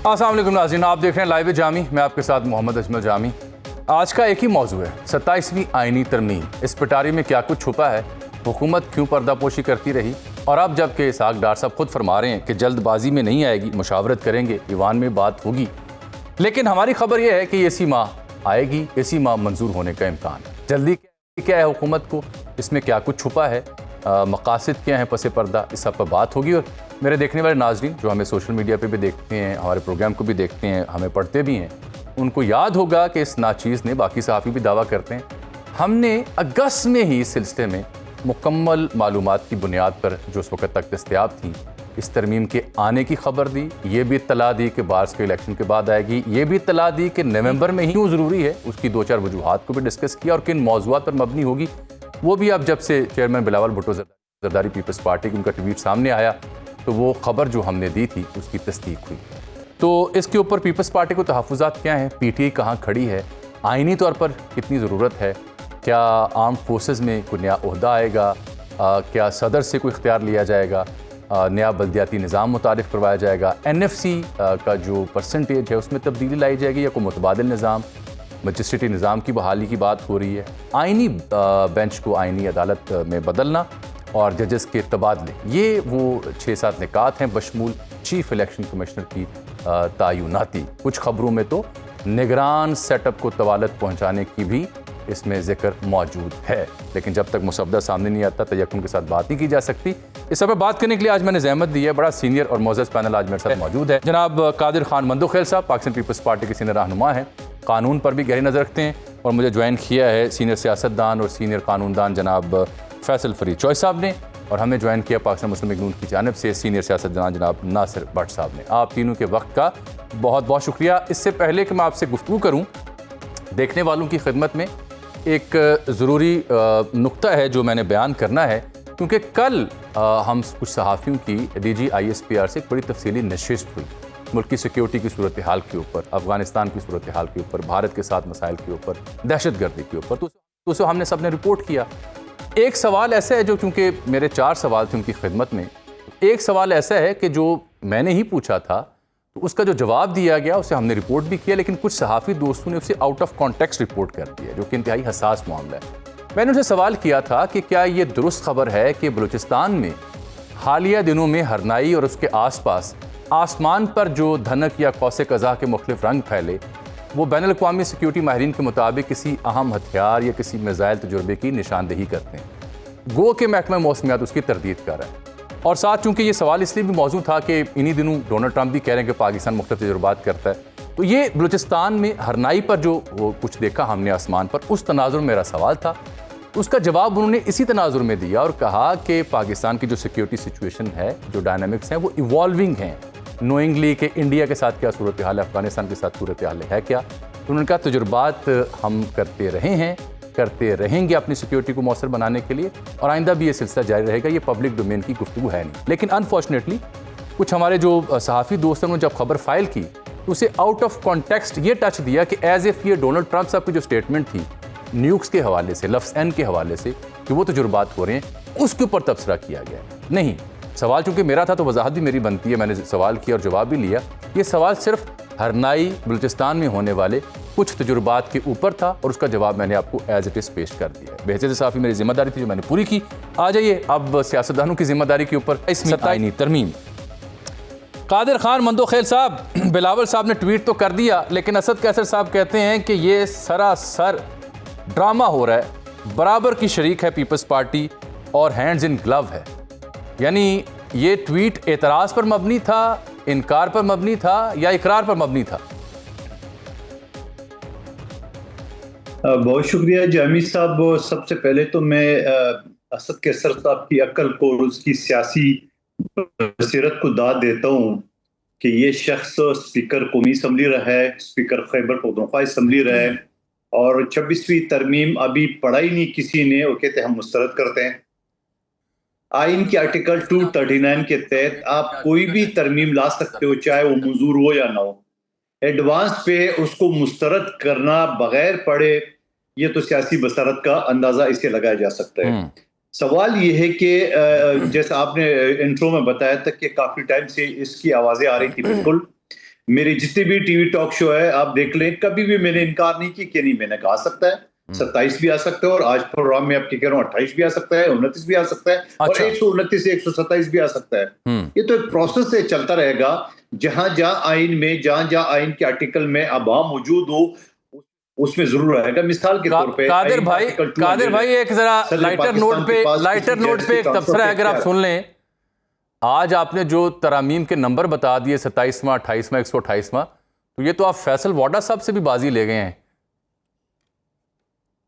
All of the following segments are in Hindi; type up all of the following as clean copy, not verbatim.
अस्सलाम वालेकुम नाज़रीन, आप देख रहे हैं लाइव जामी। मैं आपके साथ मोहम्मद अजमल जामी। आज का एक ही मौजू है 27वीं आइनी तरमीम। इस पिटारी में क्या कुछ छुपा है, हुकूमत क्यों पर्दापोशी करती रही, और अब जबकि इसहाक डार साहब खुद फरमा रहे हैं कि जल्दबाजी में नहीं आएगी, मुशावरत करेंगे, ईवान में बात होगी। लेकिन हमारी खबर यह है कि इसी माह आएगी, इसी माह मंजूर होने का इम्कान है। जल्दी क्या है हुकूमत को, इसमें क्या कुछ छुपा है, मकासद क्या हैं पसे पर्दा, इस सब पर बात होगी। और मेरे देखने वाले नाजरीन जो हमें सोशल मीडिया पे भी देखते हैं, हमारे प्रोग्राम को भी देखते हैं, हमें पढ़ते भी हैं, उनको याद होगा कि इस नाचीज़ ने, बाकी सहाफ़ी भी दावा करते हैं, हमने अगस्त में ही इस सिलसिले में मुकम्मल मालूमात की बुनियाद पर जो उस वक्त तक दस्तयाब थी, इस तरमीम के आने की खबर दी। ये भी इत्तला दी कि बार्स के इलेक्शन के बाद आएगी। ये भी इत्तला दी कि नवंबर में ही क्यों ज़रूरी है, उसकी 2-4 वजूहात को भी डिस्कस किया और किन मौज़ूआत पर मबनी होगी वो भी। अब जब से चेयरमैन बिलावल भुट्टो ज़रदारी पीपल्स पार्टी की उनका ट्वीट सामने आया तो वो खबर जो हमने दी थी उसकी तस्दीक हुई। तो इसके ऊपर पीपल्स पार्टी को तहफ़्फ़ुज़ात क्या हैं, पीटीआई कहाँ खड़ी है, आइनी तौर पर कितनी ज़रूरत है, क्या आर्म फोर्सेस में कोई नया ओहदा आएगा, क्या सदर से कोई इख्तियार लिया जाएगा, नया बल्दियाती निज़ाम मुतारिफ़ करवाया जाएगा, NFC का जो परसेंटेज है उसमें तब्दीली लाई जाएगी या कोई मुतबादिल निज़ाम, मजिस्ट्रेटी निज़ाम की बहाली की बात हो रही है, आइनी बेंच को आइनी अदालत में बदलना और जजेस के तबादले। ये वो 6-7 निकात हैं बशमूल चीफ इलेक्शन कमिश्नर की तायुनाती। कुछ खबरों में तो निगरान सेटअप को तवालत पहुंचाने की भी इसमें जिक्र मौजूद है। लेकिन जब तक मुसव्वदा सामने नहीं आता तयक्कुन के साथ बात नहीं की जा सकती। इस सब पर बात करने के लिए आज मैंने ज़हमत दी है, बड़ा सीनियर और मोअज़्ज़ज़ पैनल आज मेरे साथ मौजूद है। जनाब कादिर खान मंदोखेल साहब पाकिस्तान पीपल्स पार्टी के सीनियर रहनुमा हैं, कानून पर भी गहरी नज़र रखते हैं, और मुझे ज्वाइन किया है सीनियर सियासतदान और सीनियर कानूनदान जनाब फैसल फरीद चॉय साहब ने, और हमें ज्वाइन किया पाकिस्तान मुस्लिम लीग नून की जानिब से सीनियर सियासतदान जनाब नासिर भट्ट साहब ने। आप तीनों के वक्त का बहुत बहुत शुक्रिया। इससे पहले कि मैं आपसे गुफ्तगू करूँ, देखने वालों की खिदमत में एक ज़रूरी नुक्ता है जो मैंने बयान करना है, क्योंकि कल हम कुछ सहाफ़ियों की DG ISPR से एक बड़ी तफसीली नशिस्त हुई मुल्क की सिक्योरिटी की सूरत हाल के ऊपर, अफ़गानिस्तान की सूरत हाल के ऊपर, भारत के साथ मसाइल के ऊपर, दहशतगर्दी के ऊपर। तो उसे हमने सब ने रिपोर्ट किया। एक सवाल ऐसा है जो, चूँकि मेरे 4 सवाल थे उनकी खिदमत में, एक सवाल ऐसा है कि जो मैंने ही पूछा था तो उसका जो जवाब दिया गया उसे हमने रिपोर्ट भी किया, लेकिन कुछ सहाफ़ी दोस्तों ने उसे आउट ऑफ कॉन्टेक्स्ट रिपोर्ट कर दिया, जो कि इंतहाई हसास मामला है। मैंने उनसे सवाल किया था कि क्या ये दुरुस्त खबर है कि बलूचिस्तान में हालिया दिनों में हरनाई और उसके आसपास आसमान पर जो धनक या कौसे कज़ा के मुख्तलिफ रंग फैले, वो बैनुल-अक़वामी सिक्योरिटी माहिरीन के मुताबिक किसी अहम हथियार या किसी मिसाइल तजुर्बे की निशानदेही करते हैं। गो के महकमा मौसमियात उसकी तरदीद कर रहा है। और साथ चूँकि ये सवाल इसलिए भी मौजूद था कि इन्हीं दिनों डोनाल्ड ट्रंप भी कह रहे हैं कि पाकिस्तान मुख्तलिफ तजुर्बात करता है, तो ये बलूचिस्तान में हरनाई पर जो वो कुछ देखा हमने आसमान पर, उस तनाजुर में मेरा सवाल था। उसका जवाब उन्होंने इसी तनाजुर में दिया और कहा कि पाकिस्तान की जो सिक्योरिटी सिचुएशन है, जो डायनामिक्स हैं, वो इवॉल्विंग हैं, नोइंगली कि इंडिया के साथ क्या सूरत हाल है, अफगानिस्तान के साथ सूरत हाल है क्या। तो उन्होंने कहा तजुर्बात हम करते रहे हैं, करते रहेंगे अपनी सिक्योरिटी को मौसर बनाने के लिए, और आइंदा भी ये सिलसिला जारी रहेगा। ये पब्लिक डोमेन की गुफ्तगू है नहीं। लेकिन अनफॉर्चुनेटली कुछ हमारे जो सहाफ़ी दोस्त हैं, उन्होंने जब खबर फाइल की तो उसे आउट ऑफ कॉन्टेक्स्ट ये टच दिया कि एज इफ़ ये डोनाल्ड ट्रंप साहब की जो स्टेटमेंट थी न्यूक्स के हवाले से, लफ्ज़ एन के हवाले से, कि वो तजुर्बात हो रहे हैं, उसके ऊपर तबसरा किया गया है। नहीं, सवाल चूँकि मेरा था तो वजाहत भी मेरी बनती है, मैंने सवाल किया और जवाब भी लिया। ये सवाल सिर्फ हरनाई बलूचिस्तान में होने वाले कुछ तजुर्बात के ऊपर था, और उसका जवाब मैंने आपको एज इट इज़ पेश कर दिया है। बेहतर सहाफ़ी मेरी जिम्मेदारी थी जो मैंने पूरी की। आ जाइए अब सियासतदानों की जिम्मेदारी के ऊपर। इसमें आईनी तरमीम, कादिर खान मंदोखेल साहब, बिलावल साहब ने ट्वीट तो कर दिया, लेकिन असद कैसर साहब कहते हैं कि ये सरासर ड्रामा हो रहा है, बराबर की शरीक है पीपल्स पार्टी और हैंड्स इन ग्लव है। यानी ये ट्वीट एतराज़ पर मबनी था, इनकार पर मबनी था, या इकरार पर मबनी था? बहुत शुक्रिया जामी साहब। सबसे पहले तो मैं असद कैसर साहब की अक्ल को और उसकी सियासी बसीरत को दाद देता हूँ कि ये शख्स स्पीकर कौमी असम्बली रहा है, स्पीकर खैबर पख्तूनख्वा असम्बली रहा है, और 26वीं तरमीम अभी पढ़ा ही नहीं किसी ने, वो कहते हम मुस्तरद करते हैं। आइन के आर्टिकल 239 के तहत आप कोई भी तरमीम ला सकते हो, चाहे वो मंजूर हो या ना हो। एडवांस पे उसको मुस्तरद करना बगैर पढ़े, ये तो सियासी बसारत का अंदाजा इससे लगाया जा सकता है। सवाल ये है कि जैसा आपने इंट्रो में बताया था कि काफी टाइम से इसकी आवाजें आ रही थी, बिल्कुल मेरे जितने भी टीवी टॉक शो है आप देख लें, कभी भी मैंने इनकार नहीं की कि नहीं, मैंने कहा सकता है 27 भी आ सकता है, और आज प्रोग्राम में आपके कह रहा हूँ 28 भी आ सकता है, 29 भी आ सकता है, और अच्छा। 129 से 127 भी आ सकता है। ये तो एक प्रोसेस से चलता रहेगा। जहां जहां आइन में, जहां जहां आइन के आर्टिकल में अभाव मौजूद हो, उसमें जरूर रहेगा। मिसाल के तौर पे कादिर आइन भाई, आर्टिकल 200 कादिर भाई, एक जरा सदर लाइटर पाकिस्तान नोट के पे, पास लाइटर किसी नोट गैस पे के एक ट्रांसफर तबसरा है, के अगर आप इख्तियार। सुन लें। आज आपने जो तरामीम के नंबर बता दिए, 27वां, 28वां, 128वां, तो ये तो आप फैसल वाडा साहब से भी बाजी ले गए हैं।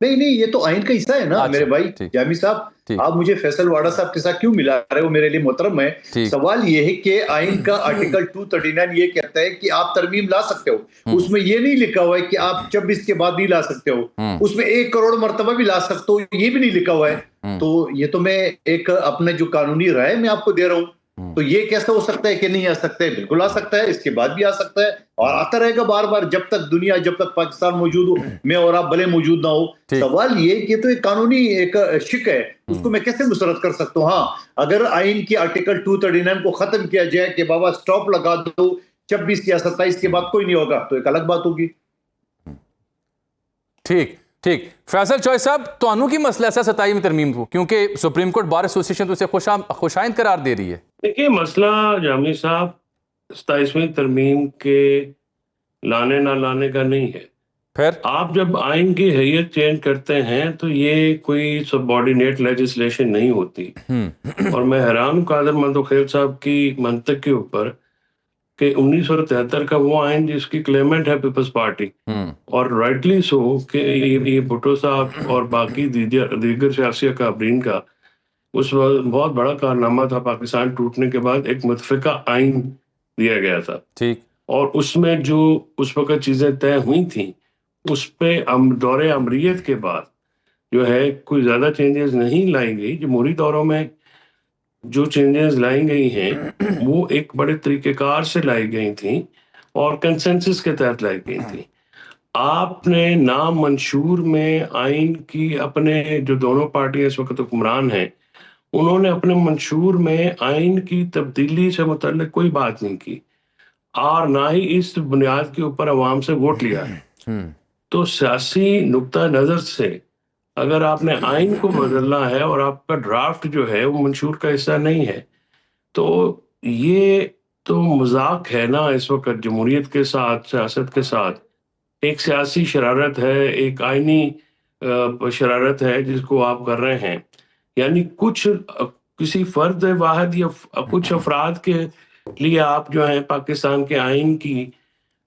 नहीं नहीं, ये तो आइन का हिस्सा है ना अच्छा, मेरे भाई ठीक जामी साहब। ठीक आप मुझे फैसल वाडा साहब के साथ क्यों मिला रहे हो? मेरे लिए मोहतरम है। ठीक। सवाल ये है कि आइन का आर्टिकल 239 ये कहता है कि आप तरमीम ला सकते हो। उसमें ये नहीं लिखा हुआ है कि आप 26 के बाद भी ला सकते हो। उसमें 1 करोड़ मरतबा भी ला सकते हो, ये भी नहीं लिखा हुआ है। तो ये तो मैं एक अपने जो कानूनी राय मैं आपको दे रहा हूं। तो ये कैसे हो सकता है कि नहीं आ सकता है? बिल्कुल आ सकता है, इसके बाद भी आ सकता है, और आता रहेगा बार बार जब तक दुनिया, जब तक पाकिस्तान मौजूद हो, मैं और आप भले मौजूद ना हो। सवाल ये कि तो एक कानूनी एक शिक है, उसको मैं कैसे मुसरत कर सकता हूँ? हाँ, अगर आइन की आर्टिकल 239 को खत्म किया जाए कि बाबा स्टॉप लगा दो, 26 या 27 के बाद कोई नहीं होगा, तो एक अलग बात होगी। ठीक ठीक। फैसल चॉइस साहब, तो की मसला ऐसा 27वीं तरमीम को, क्योंकि सुप्रीम कोर्ट बार एसोसिएशन तो उसे खुशाइंद करार दे रही है। देखिए, मसला जामी साहब 27वीं तरमीम के लाने ना लाने का नहीं है। फिर आप जब आइन की हैयत चेंज करते हैं तो ये कोई सबऑर्डिनेट लेजिस्लेशन नहीं होती। और मैं हैरान हूं कादर मंदोखेल साहब की मंतक के ऊपर कि 1973 का वो आइन जिसकी क्लेमेंट है पीपल्स पार्टी, और राइटली सो कि ये भुट्टो साहब और बाकी दीगर सियासी अकाबरीन का उस वक्त बहुत बड़ा कारनामा था। पाकिस्तान टूटने के बाद एक मुतफिका आइन दिया गया था, ठीक, और उसमें जो उस वक्त चीजें तय हुई थी उस पे दौरे अमरीयत के बाद जो है कोई ज्यादा चेंजेस नहीं लाई गई। जमहूरी दौरों में जो चेंजेस लाई गई हैं वो एक बड़े तरीकेकार से लाई गई थी और कंसेंसस के तहत लाई गई थी। आपने नाम मंशूर में आइन की, अपने जो दोनों पार्टियां इस वक्त हुक्मरान हैं, उन्होंने अपने मंशूर में आइन की तब्दीली से मुतल्लिक कोई बात नहीं की, और ना ही इस बुनियाद के ऊपर अवाम से वोट लिया है। तो सियासी नुक्ता नजर से अगर आपने आइन को बदलना है और आपका ड्राफ्ट जो है वो मंशूर का हिस्सा नहीं है, तो ये तो मजाक है ना इस वक्त जमहूरियत के साथ, सियासत के साथ। एक सियासी शरारत है, एक आइनी शरारत है जिसको आप कर रहे हैं। यानी कुछ किसी फर्द वाहिद या कुछ अफराद के लिए आप जो है पाकिस्तान के आइन की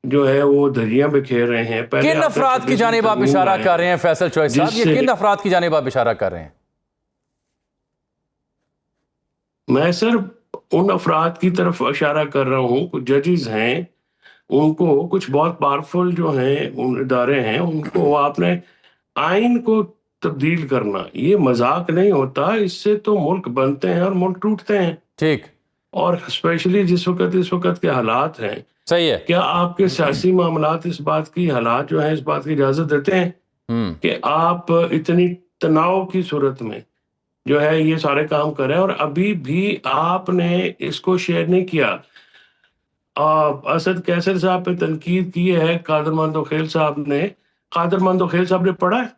जो है वो धज्जियां बिखेर रहे हैं। पहले किन अफराद की जानिब आप इशारा कर रहे हैं फैसल चॉइस साहब? ये किन अफराद की जानिब आप इशारा कर रहे हैं? मैं सर उन अफराद की तरफ इशारा कर रहा हूँ, कुछ जजेस हैं, उनको कुछ बहुत पावरफुल जो हैं उन इदारे हैं, उनको आपने आइन को तब्दील करना, ये मजाक नहीं होता। इससे तो मुल्क बनते हैं और मुल्क टूटते हैं। ठीक। और स्पेशली इस वक्त के हालात हैं, सही है। क्या आपके सियासी मामलात इस बात की, हालात जो है इस बात की इजाजत देते हैं कि आप इतनी तनाव की सूरत में जो है ये सारे काम करें? और अभी भी आपने इसको शेयर नहीं किया। असद कैसर साहब पे तनकीद की है कादर मंदोखेल साहब ने। कादर मंदोखेल साहब ने पढ़ा है?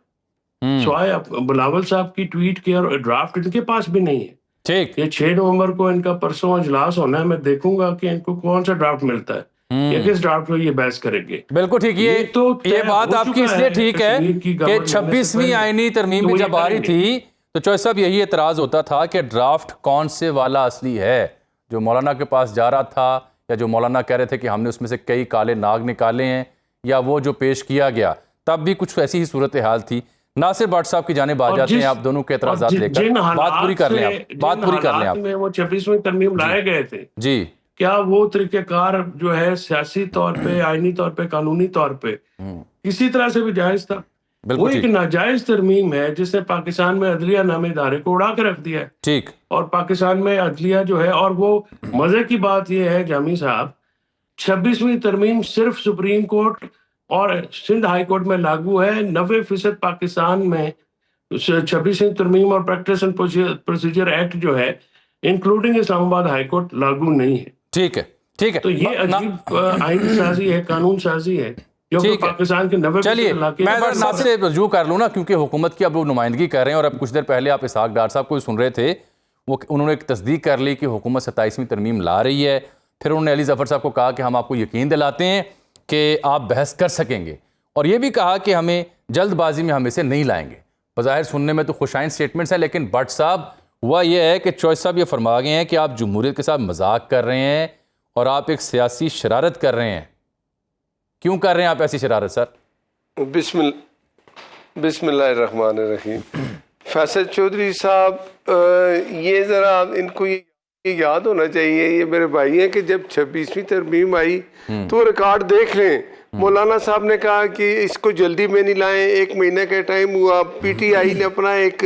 स्वाय बिलावल साहब की ट्वीट के और ड्राफ्ट इनके पास भी नहीं है। ठीक। ये 6 नवंबर को इनका परसों इजलास होना है, मैं देखूंगा कि इनको कौन सा ड्राफ्ट मिलता है या किस ड्राफ्ट में ये बहस करेंगे। बिल्कुल ठीक। ये बात आपकी इसलिए ठीक है कि 26वीं आईनी तरमीम जब आ रही थी तो चॉइस साहब यही एतराज होता था कि ड्राफ्ट कौन से वाला असली है, जो मौलाना के पास जा रहा था, या जो मौलाना कह रहे थे कि हमने उसमें से कई काले नाग निकाले हैं, या वो जो पेश किया गया तब भी कुछ ऐसी ही सूरत हाल थी। नासिर भट्ट साहब की जानिब आ जाते हैं, आप दोनों के एतराज़ात लेकर बात पूरी कर लें। आप बात पूरी कर लें। आप वो 26वीं तरमीम लाए गए थे जी, क्या वो तरीकेकार जो है सियासी तौर पे, आईनी तौर पे, कानूनी तौर पे किसी तरह से भी जायज था? वो एक नाजायज तरमीम है जिसने पाकिस्तान में अदलिया नामे इदारे को उड़ा के रख दिया है। ठीक। और पाकिस्तान में अदलिया जो है, और वो मजे की बात ये है जामी साहब, 26वीं तरमीम सिर्फ सुप्रीम कोर्ट और सिंध हाई कोर्ट में लागू है। 90% पाकिस्तान में 26वीं तरमीम और प्रैक्टिस एंड प्रोसीजर एक्ट जो है इंक्लूडिंग इस्लामाबाद हाई कोर्ट लागू नहीं है। ठीक है। ठीक है तो ये अजीब आइन साजी है, कानून साजी है जो कि ठीक है। पाकिस्तान के 90 चलिए मैं इलाके आपसे रुजू कर लूँ ना, क्योंकि हुकूमत की अब वो नुमाइंदगी कर रहे हैं और अब कुछ देर पहले आप इसहाक डार साहब को सुन रहे थे, वो उन्होंने एक तस्दीक कर ली कि हुकूमत 27वीं तरमीम ला रही है। फिर उन्होंने अली जफ़र साहब को कहा कि हम आपको यकीन दिलाते हैं कि आप बहस कर सकेंगे, और ये भी कहा कि हमें जल्दबाजी में हम इसे नहीं लाएंगे। बज़ाहिर सुनने में तो खुशाइन स्टेटमेंट्स हैं, लेकिन भट्ट साहब हुआ यह है कि चॉइस साहब ये फरमा गए हैं कि आप जमहूरियत के साथ मजाक कर रहे हैं और आप एक सियासी शरारत कर रहे हैं। क्यों कर रहे हैं आप ऐसी शरारत सर? बिस्मिल्लाहिर्रहमानिर्रहीम। फैसल चौधरी साहब, ये ज़रा इनको ये याद होना चाहिए, ये मेरे भाई हैं, कि जब 26वीं तरमीम आई तो रिकॉर्ड देख लें। मौलाना साहब ने कहा कि इसको जल्दी में नहीं लाएं, 1 महीने का टाइम हुआ। पीटीआई ने अपना एक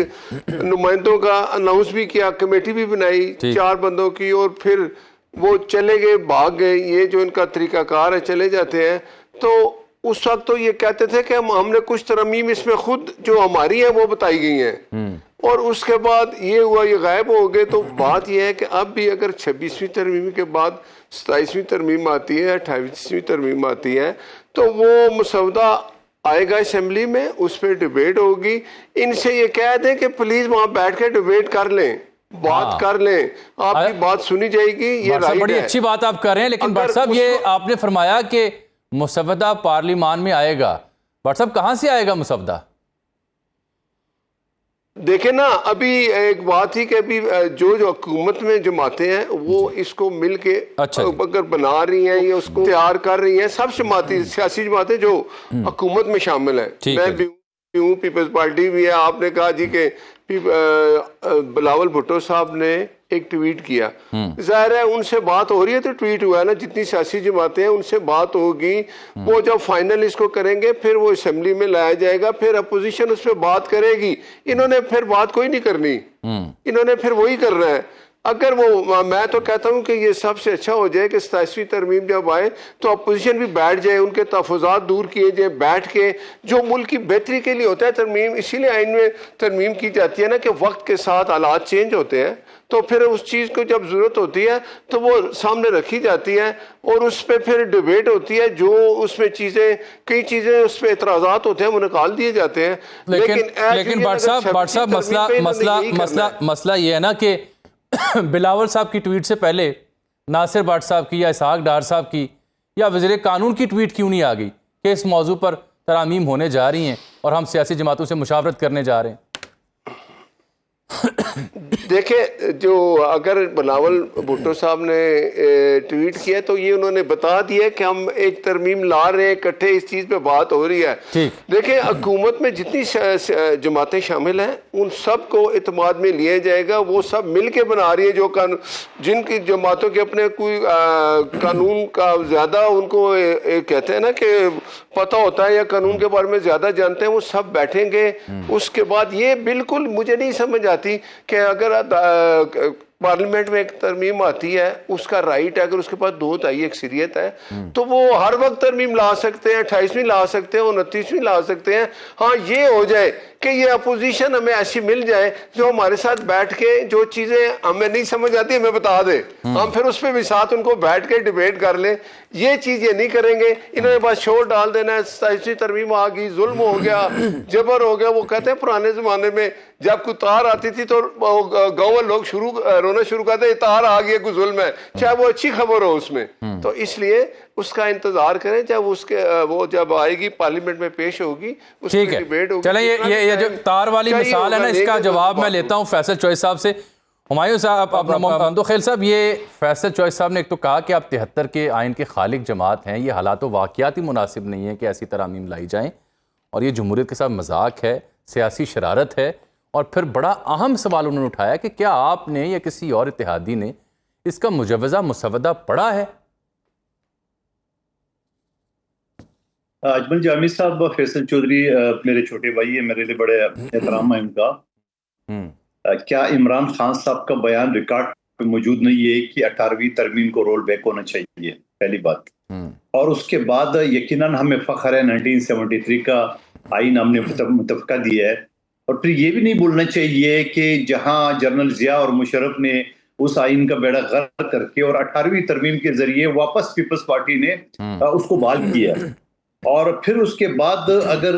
नुमाइंदों का अनाउंस भी किया, कमेटी भी बनाई 4 बंदों की, और फिर वो चले गए, भाग गए। ये जो इनका तरीकाकार है, चले जाते हैं। तो उस वक्त तो ये कहते थे कि हमने कुछ तरमीम इसमें खुद जो हमारी है वो बताई गई हैं, और उसके बाद ये हुआ, ये गायब हो गए। तो बात यह है कि अब भी अगर 26वीं तरमीम के बाद 27वीं तरमीम आती है, 28वीं तरमीम आती है, तो वो मसौदा आएगा असेंबली में, उस पर डिबेट होगी। इनसे ये कह दें कि प्लीज वहाँ बैठ के डिबेट कर लें, बात कर लें, आपकी बात सुनी जाएगी। ये बड़ी अच्छी बात आप कर रहे हैं, लेकिन भट्ट साहब ये आपने फरमाया कि मुसवदा पार्लिमान में आएगा। भट्ट साहब कहाँ से आएगा मुसवदा? देखे ना, अभी एक बात ही कि अभी जो हुकूमत में जमातें हैं वो इसको मिल के अगर बना रही हैं या उसको तैयार कर रही हैं, सब जमाती सियासी जमातें जो हुकूमत में शामिल हैं। मैं भी हूँ, पीपल्स पार्टी भी है। आपने कहा जी कि बिलावल भुट्टो साहब ने एक ट्वीट किया, जाहिर है उनसे बात हो रही है तो ट्वीट हुआ है ना। जितनी सियासी जमातें हैं उनसे बात होगी, वो जब फाइनल इसको करेंगे फिर वो असेंबली में लाया जाएगा, फिर अपोजिशन उस पर बात करेगी। इन्होंने फिर बात कोई नहीं करनी, इन्होंने फिर वही करना है। अगर वो, मैं तो कहता हूँ कि ये सबसे अच्छा हो जाए कि 27वीं तरमीम जब आए तो अपोजिशन भी बैठ जाए, उनके तहफ़्फ़ुज़ात दूर किए जाए, बैठ के जो मुल्क की बेहतरी के लिए होता है तरमीम। इसीलिए आइन में तरमीम की जाती है ना कि वक्त के साथ हालात चेंज होते हैं, तो फिर उस चीज़ को जब ज़रूरत होती है तो वो सामने रखी जाती है और उस पर फिर डिबेट होती है। जो उसमें चीज़ें, कई चीज़ें उस पर एतराज़ात होते हैं वो निकाल दिए जाते हैं। लेकिन भट्ट साहब मसला ये है ना कि बिलावल साहब की ट्वीट से पहले नासिर भट्ट साहब की या इसहाक डार साहब की या वज़ीर कानून की ट्वीट क्यों नहीं आ गई कि इस मौजू पर तरामीम होने जा रही हैं और हम सियासी जमातों से मुशावरत करने जा रहे हैं? देखे, जो अगर बिलावल भुट्टो साहब ने ट्वीट किया तो ये उन्होंने बता दिया कि हम एक तरमीम ला रहे हैं, इकट्ठे इस चीज़ पे बात हो रही है। देखें, हुकूमत में जितनी जमातें शामिल हैं उन सब को इत्मीनान में लिया जाएगा। वो सब मिल के बना रही है जो कानून, जिनकी जमातों के अपने कोई कानून का ज़्यादा उनको कहते हैं ना कि पता होता है या कानून के बारे में ज़्यादा जानते हैं, वो सब बैठेंगे। उसके बाद ये बिल्कुल मुझे नहीं समझ आती कि अगर पार्लियामेंट में एक तरमीम आती है, उसका राइट है, अगर उसके पास 2 तिहाई अक्सरियत है तो वो हर वक्त तरमीम ला सकते हैं, 28वीं ला सकते हैं, 29वीं ला सकते हैं। हाँ, ये हो जाए कि ये अपोजिशन हमें ऐसी मिल जाए जो हमारे साथ बैठ के जो चीज़ें हमें नहीं समझ आती हमें बता दे, हम फिर उस पर भी साथ उनको बैठ के डिबेट कर लें। ये चीज़ ये नहीं करेंगे, इन्होंने बस शोर डाल देना है, 27वीं तरमीम आ गई, जुल्म हो गया, जबर हो गया। वो कहते हैं पुराने ज़माने में जब कोई तार आती थी तो गाँव में लोग रोना शुरू करते, तार आ गई, कोई जुल्म है, चाहे वो अच्छी खबर हो उसमें। तो इसलिए उसका इंतजार करें, जब उसके वो जब आएगी पार्लियामेंट में पेश होगी, उस पर डिबेट होगी। चलें, ये जो तार वाली मिसाल है ना, इसका जवाब मैं लेता हूँ फैसल चॉइस साहब से। हुमायूं साहब, अपना खेल साहब, ये फैसल चॉइस साहब ने एक तो कहा कि आप 73 के आइन के खालिक जमात हैं, ये हालात वाक़ियात ही मुनासिब नहीं है कि ऐसी तरामीम लाई जाएँ, और ये जमहूरियत के साथ मजाक है, सियासी शरारत है। और फिर बड़ा अहम सवाल उन्होंने उठाया कि क्या आपने या किसी और इत्तेहादी ने इसका मुजव्वज़ा मुसवदा पढ़ा है? अजमल जामी साहब, फैसल चौधरी मेरे छोटे भाई है, मेरे लिए बड़े एहतराम है उनका। क्या इमरान खान साहब का बयान रिकॉर्ड पे मौजूद नहीं है कि 18वीं तरमीम को रोल बैक होना चाहिए? पहली बात। और उसके बाद यकीनन हमें फख्र है 1973 का आइन हमने मुतफ़क़ा दिया है। और फिर ये भी नहीं भूलना चाहिए कि जहां जनरल जिया और मुशर्रफ ने उस आइन का बेड़ा गर्क करके और 18वीं तरमीम के जरिए वापस पीपल्स पार्टी ने उसको बहाल किया। और फिर उसके बाद अगर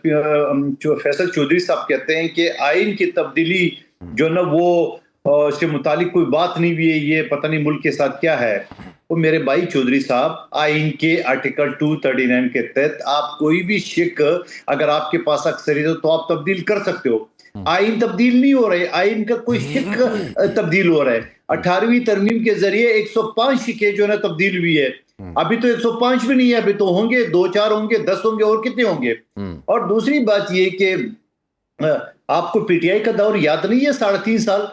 जो फैसल चौधरी साहब कहते हैं कि आइन की तब्दीली जो ना वो से मुतालिक कोई बात नहीं हुई है, ये पता नहीं मुल्क के साथ क्या है, वो मेरे भाई चौधरी साहब, आइन के आर्टिकल 239 के तहत आप कोई भी शिक अगर आपके पास अक्सरियत हो तो आप तब्दील कर सकते हो। आइन तब्दील नहीं हो रहे, आइन का कोई शिक तब्दील हो रहा है। 18वीं तरमीम के जरिए 105 शिकें जो है ना तब्दील हुई है। अभी तो 105 भी नहीं है, अभी तो होंगे 2-4 होंगे, 10 होंगे, और कितने होंगे। और दूसरी बात ये कि आपको पीटीआई का दौर याद नहीं है 3.5 साल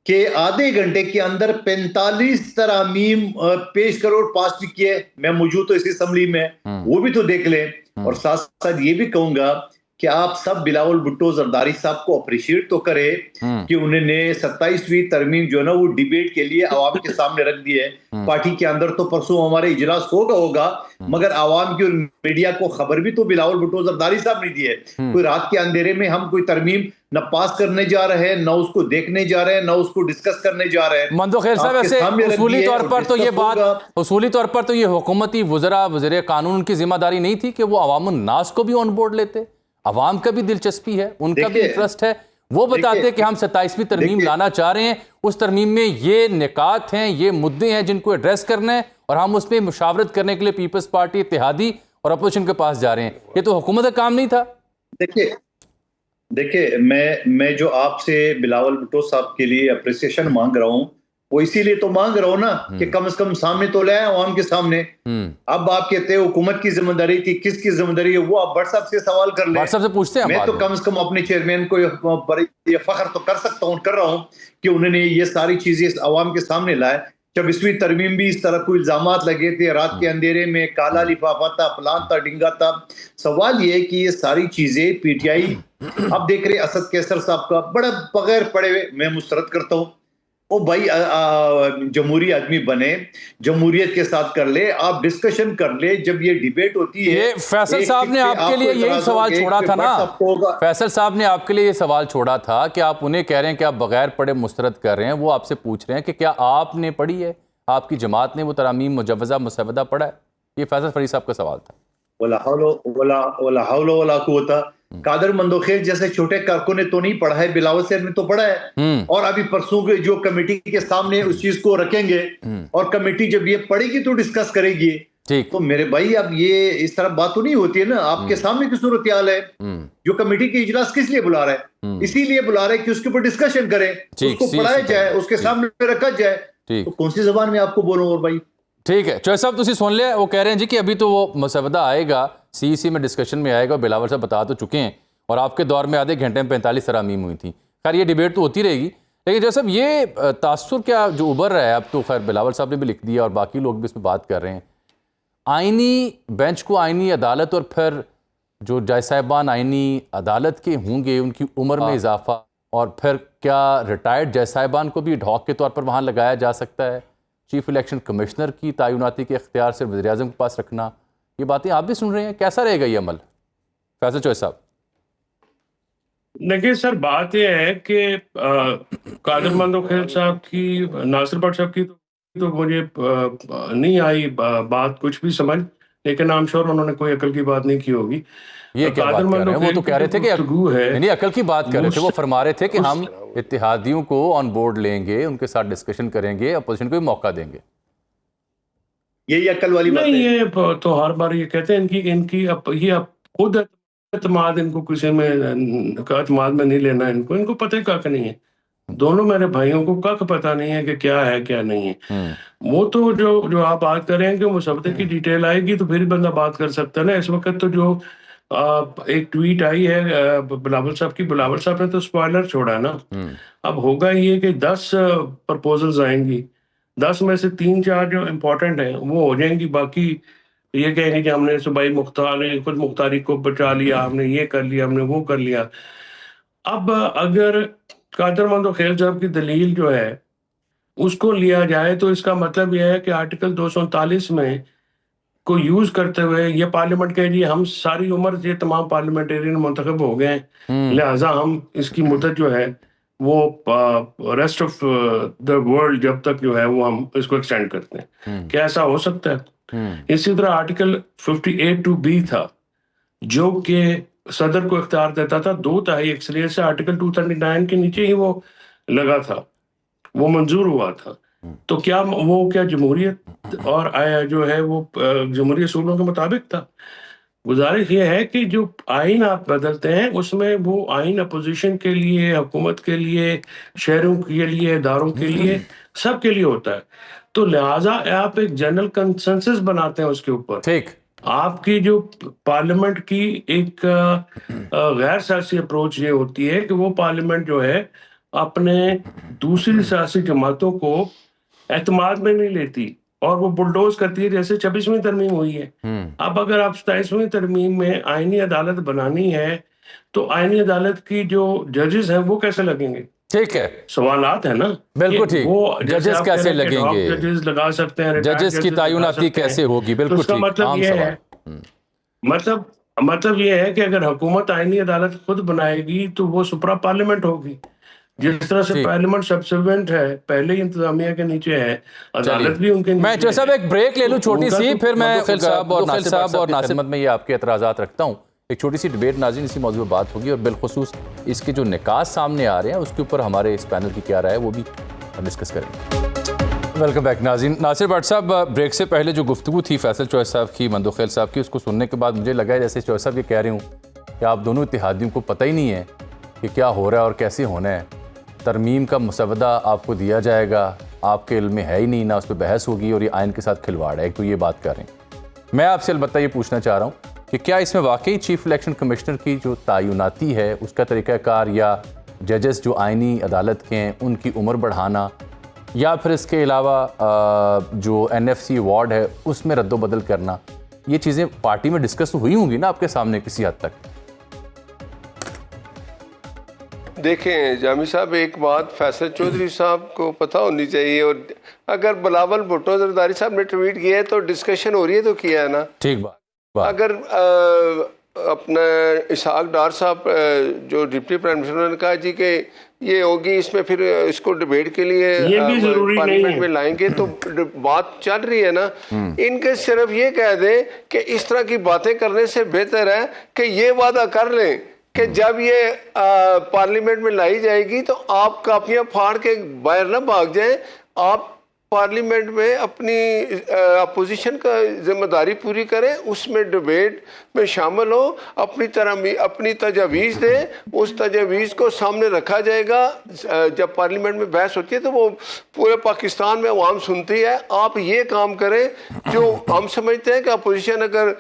के आधे घंटे के अंदर 45 तरामीम पेश करो और पास भी किए। मैं मौजूद तो इसी असम्बली में, वो भी तो देख लें। और साथ साथ ये भी कहूंगा कि आप सब बिलावल भुट्टो जरदारी साहब को अप्रिशिएट तो करें कि उन्होंने 27वीं तरमीम जो है ना वो डिबेट के लिए आवाम के सामने रख दी है। पार्टी के अंदर तो परसों हमारे इजलास होगा, मगर आवाम की और मीडिया को खबर भी तो बिलावल भुट्टो जरदारी साहब ने दी है। कोई रात के अंधेरे में हम कोई तरमीम न पास करने जा रहे हैं, न उसको देखने जा रहे हैं, न उसको डिस्कस करने जा रहे हैं। मंदो खैर साहब, ऐसे उसूली तौर पर तो ये बात, उसूली तौर पर तो ये हुकूमती वज़रा वज़ीर कानून की जिम्मेदारी नहीं थी कि वो अवामुन नास को भी ऑन बोर्ड लेते। अवाम का भी दिलचस्पी है, उनका भी इंटरेस्ट है, वो बताते कि हम 27वीं तरमीम लाना चाह रहे हैं, उस तरमीम में ये निकात हैं, ये मुद्दे हैं जिनको एड्रेस करना है, और हम उसमें मुशावरत करने के लिए पीपल्स पार्टी, इत्तेहादी और अपोजिशन के पास जा रहे हैं। ये तो हुकूमत का काम नहीं था। देखिए मैं जो आपसे बिलावल भुट्टो साहब के लिए अप्रिसिएशन मांग रहा हूँ, वो इसीलिए तो मांग रहा हूं ना कि कम से कम सामने तो ले आए आवाम के सामने। अब आप कहते हैं हुकूमत की जिम्मेदारी थी, किसकी जिम्मेदारी है वो आप व्हाट्सएप से सवाल कर ले, व्हाट्सएप से पूछते हैं। मैं तो कम से कम अपने चेयरमैन को ये फख्र तो कर सकता हूँ, कर रहा हूँ कि उन्होंने ये सारी चीजें आवाम के सामने लाए। 26वीं तरमीम भी इस तरह कोई इल्जामात लगे थे, रात के अंधेरे में काला लिफाफा था, फलान था, डिंगा था। सवाल ये है कि ये सारी चीजें पीटीआई अब देख रहे असद कैसर साहब का बड़ा बगैर पड़े हुए, मैं मुस्तरद करता हूँ। ओ भाई जमहूरी आदमी बने, जमहूरियत के साथ कर ले, आप डिस्कशन कर ले। जब ये डिबेट होती है, ये फैसल साहब ने आपके लिए यही सवाल छोड़ा था ना, फैसल साहब ने आपके लिए ये सवाल छोड़ा था कि आप उन्हें कह रहे हैं कि आप बगैर पढ़े मुस्तरद कर रहे हैं, वो आपसे पूछ रहे हैं कि क्या आपने पढ़ी है, आपकी जमात ने वो तरामीम मुजव्वज़ा मुसवदा पढ़ा है। ये फैसल फरीद साहब का सवाल था। कादर मंदोखेल जैसे छोटे कारकुन ने तो नहीं पढ़ा है, बिलावल साहब ने तो पढ़ा है। और अभी परसों के जो कमेटी के सामने उस चीज को रखेंगे और कमेटी जब ये पढ़ेगी तो डिस्कस करेगी। तो मेरे भाई अब ये इस तरह बात तो नहीं होती है ना। आपके सामने की सूरत हाल है, जो कमेटी के इजलास किस लिए बुला रहा है, इसीलिए बुला रहे कि उसके ऊपर डिस्कशन करें, उसको पढ़ाया जाए, उसके सामने रखा जाए। तो कौन सी जबान में आपको बोलूं और भाई। ठीक है चौधरी साहब, तुसी सुन लिया, वो कह रहे हैं जी कि अभी तो वो मसवदा आएगा, सीईसी में डिस्कशन में आएगा, बिलावल साहब बता तो चुके हैं, और आपके दौर में आधे घंटे में 45 तरामीम हुई थी। खैर ये डिबेट तो होती रहेगी, लेकिन जैसे साहब ये तासुर क्या जो उभर रहा है, अब तो खैर बिलावल साहब ने भी लिख दिया और बाकी लोग भी इस पर बात कर रहे हैं, आइनी बेंच को आइनी अदालत और फिर जो जज साहिबान आइनी अदालत के होंगे उनकी उम्र में इजाफा, और फिर क्या रिटायर्ड जज साहिबान को भी ढौक के तौर पर वहाँ लगाया जा सकता है, चीफ इलेक्शन कमिश्नर की तयनाती के इख्तियार से वज़ीर आज़म के पास रखना, ये बातें आप भी सुन रहे हैं, कैसा रहेगा ये अमल फैसल चौधरी साहब। देखिए सर, बात यह है कि कादर मंदोखेल साहब की, नासिर भट्ट साहब की तो मुझे नहीं आई बात कुछ भी समझ, लेकिन आई एम श्योर उन्होंने कोई अकल की बात नहीं की होगी। ये क्या बात कर रहे हैं, वो तो कह रहे थे कि नहीं अकल की बात कर रहे थे, वो फरमा रहे थे कि हम इत्तेहादियों को ऑन बोर्ड लेंगे, उनके साथ डिस्कशन करेंगे, अपोजिशन को भी मौका देंगे। यही अकल वाली बात नहीं, ये तो हर बार ये कहते हैं इनकी ये खुद एतमाद, इनको किसी में एतमाद में नहीं लेना, इनको पता ही कख नहीं है। दोनों मेरे भाइयों को कख पता नहीं है कि क्या है क्या नहीं है। वो तो जो आप बात कर रहे हैं कि मुसवदे की डिटेल आएगी तो फिर बंदा बात कर सकता है ना। इस वक्त तो जो एक ट्वीट आई है बिलावल साहब की, बिलावल साहब ने तो स्पॉइलर छोड़ा है ना। अब होगा ये कि 10 प्रपोजल्स आएंगी, 10 में से 3-4 जो इम्पोर्टेंट हैं वो हो जाएंगी, बाकी ये कहेंगे कि हमने सूबाई खुद मुख्तारी को बचा लिया, हमने ये कर लिया, हमने वो कर लिया। अब अगर कादर मंदोखेल साहब की दलील जो है उसको लिया जाए तो इसका मतलब यह है कि आर्टिकल 239 में को यूज करते हुए ये पार्लियामेंट कह जी हम सारी उम्र से तमाम पार्लियामेंटेरियन मुंतखब हो गए हैं, लिहाजा हम इसकी मुद्दत जो है वो रेस्ट ऑफ द वर्ल्ड जब तक जो है वो हम इसको एक्सटेंड करते हैं। क्या ऐसा हो सकता है? इसी तरह आर्टिकल 58(2)(b था जो कि सदर को इख्तियार देता था 2/3 अक्सरियत से आर्टिकल 239 के नीचे ही वो लगा था, वो मंजूर हुआ था। तो क्या जमहूरियत और जो है वो जमहूरी असूलों के मुताबिक था? गुजारिश ये है कि जो आइन आप बदलते हैं उसमें वो आइन अपोजिशन के लिए, हुकूमत के लिए, शहरों के लिए, इदारों के लिए, सब के लिए होता है। तो लिहाजा आप एक जनरल कंसेंसस बनाते हैं उसके ऊपर। ठीक, आपकी जो पार्लियामेंट की एक गैर सियासी अप्रोच ये होती है कि वो पार्लियामेंट जो है अपने दूसरी सियासी जमातों को एतमाद में नहीं लेती और वो बुलडोज करती है, जैसे 26वीं तरमीम हुई है। अब अगर आप 27वीं तरमीम में आईनी अदालत बनानी है तो आईनी अदालत की जो जजेस हैं वो कैसे लगेंगे? ठीक है, सवालात है ना। बिल्कुल ठीक। वो जजेस कैसे लगेंगे, जजेस लगा सकते हैं, जजेस की तयनाती कैसे होगी? बिल्कुल ठीक, मतलब ये है, मतलब ये है कि अगर हुकूमत आईनी अदालत खुद बनाएगी तो वो सुप्रा पार्लियामेंट होगी। जिस तरह से पार्लियामेंट सब्सिक्वेंट है, पहले ही इंतजामिया के नीचे है, अदालत भी उनके नीचे। मैं जो साहब एक ब्रेक ले लूं छोटी सी, फिर मैं मुदख्खिल साहब और नासिर अहमद में ये आपके एतराज़ात रखता हूँ। एक छोटी सी डिबेट नाज़रीन इसी मौजूद पर बात होगी और बिलखुसूस इसके जो निकात सामने आ रहे हैं उसके ऊपर हमारे इस पैनल की क्या राय है वो भी हम डिस्कस करेंगे। वेलकम बैक नाज़रीन। नासिर भट्ट साहब, ब्रेक से पहले जो गुफ्तगू थी फैसल चौहद साहब की, मंदोखेल साहब की, उसको सुनने के बाद मुझे लगा है जैसे चौहद साहब ये कह रहे हूँ कि आप दोनों इत्तेहादियों को पता ही नहीं है कि क्या हो रहा है और कैसे होना है। तरमीम का मुसवदा आपको दिया जाएगा, आपके इल्म में है ही नहीं, ना उस पर बहस होगी और ये आइन के साथ खिलवाड़ है। एक तो ये बात कर रहे हैं। मैं आपसे अलबत्ता ये पूछना चाह रहा हूँ कि क्या इसमें वाकई चीफ इलेक्शन कमिश्नर की जो तयनाती है उसका तरीक़ाकार, या जजेस जो आइनी अदालत के हैं उनकी उम्र बढ़ाना, या फिर इसके अलावा जो NFC अवार्ड है उसमें रद्दोबदल करना, ये चीज़ें पार्टी में डिस्कस हुई होंगी ना आपके सामने किसी हद तक? देखें जामी साहब, एक बात फैसल चौधरी साहब को पता होनी चाहिए, और अगर बिलावल भुट्टो जरदारी साहब ने ट्वीट किया है तो डिस्कशन हो रही है, तो किया है ना। ठीक बात। अगर अपना इसहाक डार साहब जो डिप्टी प्राइम मिनिस्टर, उन्होंने कहा जी कि ये होगी, इसमें फिर इसको डिबेट के लिए पार्लियामेंट में लाएंगे, तो बात चल रही है ना। इनके सिर्फ ये कह दें कि इस तरह की बातें करने से बेहतर है कि ये वादा कर लें कि जब ये पार्लियामेंट में लाई जाएगी तो आप कापियां फाड़ के बाहर ना भाग जाएं, आप पार्लियामेंट में अपनी अपोजिशन का जिम्मेदारी पूरी करें, उसमें डिबेट में शामिल हो, अपनी तजावीज़ दें, उस तजावीज़ को सामने रखा जाएगा। जब पार्लियामेंट में बहस होती है तो वो पूरे पाकिस्तान में अवाम सुनती है। आप ये काम करें जो हम समझते हैं कि अपोजिशन अगर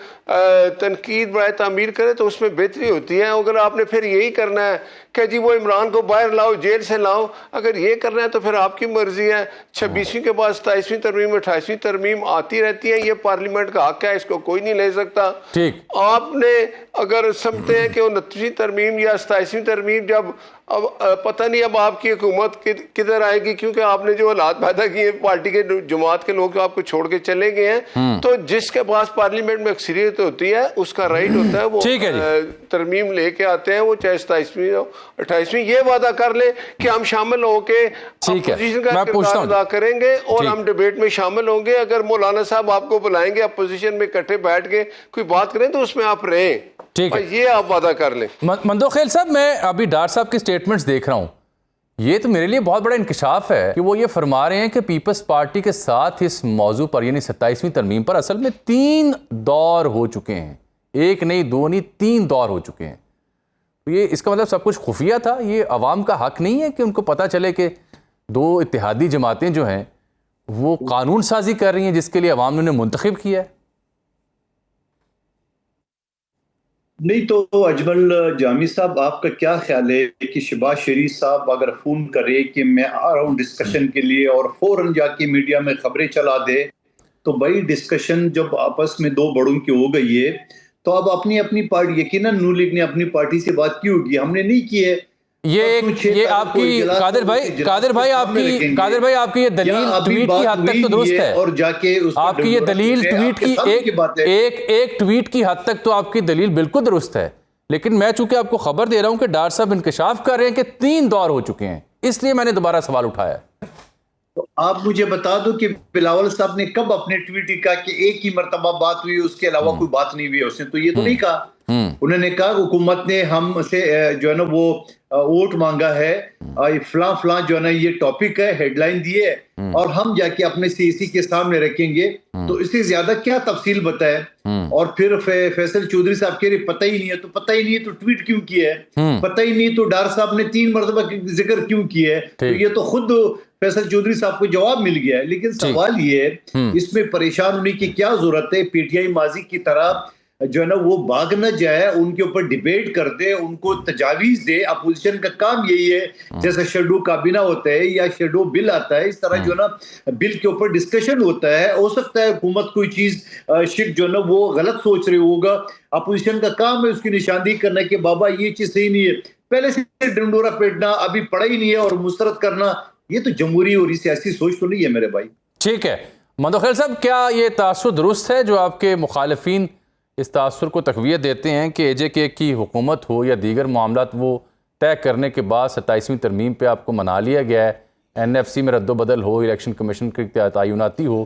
तनकीद बराए तामीर करे तो उसमें बेहतरी होती है। अगर आपने फिर यही करना है कि जी वो इमरान को बाहर लाओ, जेल से लाओ, अगर ये करना है तो फिर आपकी मर्जी है। 26वीं के बाद 27वीं तरमीम, 28वीं तरमीम आती रहती है, ये पार्लियामेंट का हक है, इसको कोई नहीं ले सकता। ठीक, आपने अगर समझते हैं कि 29वीं तरमीम या 27वीं तरमीम, जब अब पता नहीं अब आपकी हुकूमत किधर आएगी, क्योंकि आपने जो हालात पैदा किए पार्टी के जमात के लोग आपको छोड़ के चले गए हैं, तो जिसके पास पार्लियामेंट में अक्सरियत होती है उसका राइट होता है, वो तरमीम लेके आते हैं, वो चाहे 27वीं हो 28वीं। ये वादा कर ले कि हम शामिल होके अपोजिशन का किरदार अदा करेंगे और हम डिबेट में शामिल होंगे। अगर मौलाना साहब आपको बुलाएंगे अपोजिशन में इकट्ठे बैठ के कोई बात करें तो उसमें आप रहें, ठीक है, ये आप वादा कर लें। मंदोखेल साहब, मैं अभी डार साहब के स्टेटमेंट्स देख रहा हूं, ये तो मेरे लिए बहुत बड़ा इंकशाफ है कि वो ये फरमा रहे हैं कि पीपल्स पार्टी के साथ इस मौजू पर यानी 27वीं तरमीम पर असल में 3 दौर हो चुके हैं, एक नहीं, दो नहीं, 3 दौर हो चुके हैं। तो ये इसका मतलब सब कुछ खुफिया था, ये अवाम का हक नहीं है कि उनको पता चले कि 2 इत्तेहादी जमातें जो हैं वो कानून साजी कर रही हैं जिसके लिए अवाम ने उन्हें मुंतखब किया है। नहीं तो अजमल जामी साहब, आपका क्या ख्याल है कि शहबाज शरीफ साहब अगर फोन करे कि मैं आ रहा हूँ डिस्कशन के लिए और फौरन जाके मीडिया में खबरें चला दे, तो भाई डिस्कशन जब आपस में 2 बड़ों की हो गई है तो अब अपनी पार्टी, यकीनन नून लीग ने अपनी पार्टी से बात की होगी, हमने नहीं की है। ये आपकी कादिर भाई आपकी ये दलील ट्वीट की हद तक तो दुरुस्त है, और जाके आपकी ये दलील ट्वीट की एक ट्वीट की हद तक तो आपकी दलील बिल्कुल दुरुस्त है, लेकिन मैं चूंकि आपको खबर दे रहा हूं कि डार साहब इंकशाफ कर रहे हैं कि 3 दौर हो चुके हैं, इसलिए मैंने दोबारा सवाल उठाया है। तो आप मुझे बता दो कि बिलावल साहब ने कब अपने ट्वीट कहा कि एक ही मर्तबा बात हुई, उसके अलावा कोई बात नहीं हुई? उसने तो ये तो नहीं कहा। उन्होंने कहा हुकूमत ने हमसे जो है ना वो वोट मांगा है, फलां फलां जो है ना ये टॉपिक है, हेडलाइन दी है, और हम जाके अपने सीएसी के सामने रखेंगे। तो इससे ज्यादा क्या तफसील बताए? और फिर फैसल चौधरी साहब कह रहे पता ही नहीं है। तो पता ही नहीं है तो ट्वीट क्यों किया है? पता ही नहीं तो डार साहब ने 3 मरतबा जिक्र क्यों किया है? तो ये तो खुद फैसल चौधरी साहब को जवाब मिल गया है। लेकिन सवाल ये है, इसमें परेशान होने की क्या जरूरत है? पीटीआई माजी की तरह जो है ना वो भाग न जाए, उनके ऊपर डिबेट कर दे, उनको तजावीज दे। अपोजिशन का काम यही है, जैसे शेडो काबीना होता है या शेडो बिल आता है, इस तरह जो है ना बिल के ऊपर डिस्कशन होता है। हो सकता है हुकूमत कोई चीज शिक जो है ना वो गलत सोच रही होगा, अपोजिशन का काम है उसकी निशानदेही करना कि बाबा ये चीज सही नहीं है। पहले से डंडोरा पेटना, अभी पड़ा ही नहीं है और मुस्तरद करना, ये तो जमहूरी और सियासी सोच तो नहीं है मेरे भाई। ठीक है मंदोखेल साहब, क्या ये तासुर दुरुस्त है जो आपके मुखालिफिन इस तासुर को तक़वियत देते हैं कि AJK की हुकूमत हो या दीगर मामलात वो तय करने के बाद 27वीं तरमीम पे आपको मना लिया गया है? NFC में रद्दोबदल हो, इलेक्शन कमीशन की तयनाती हो,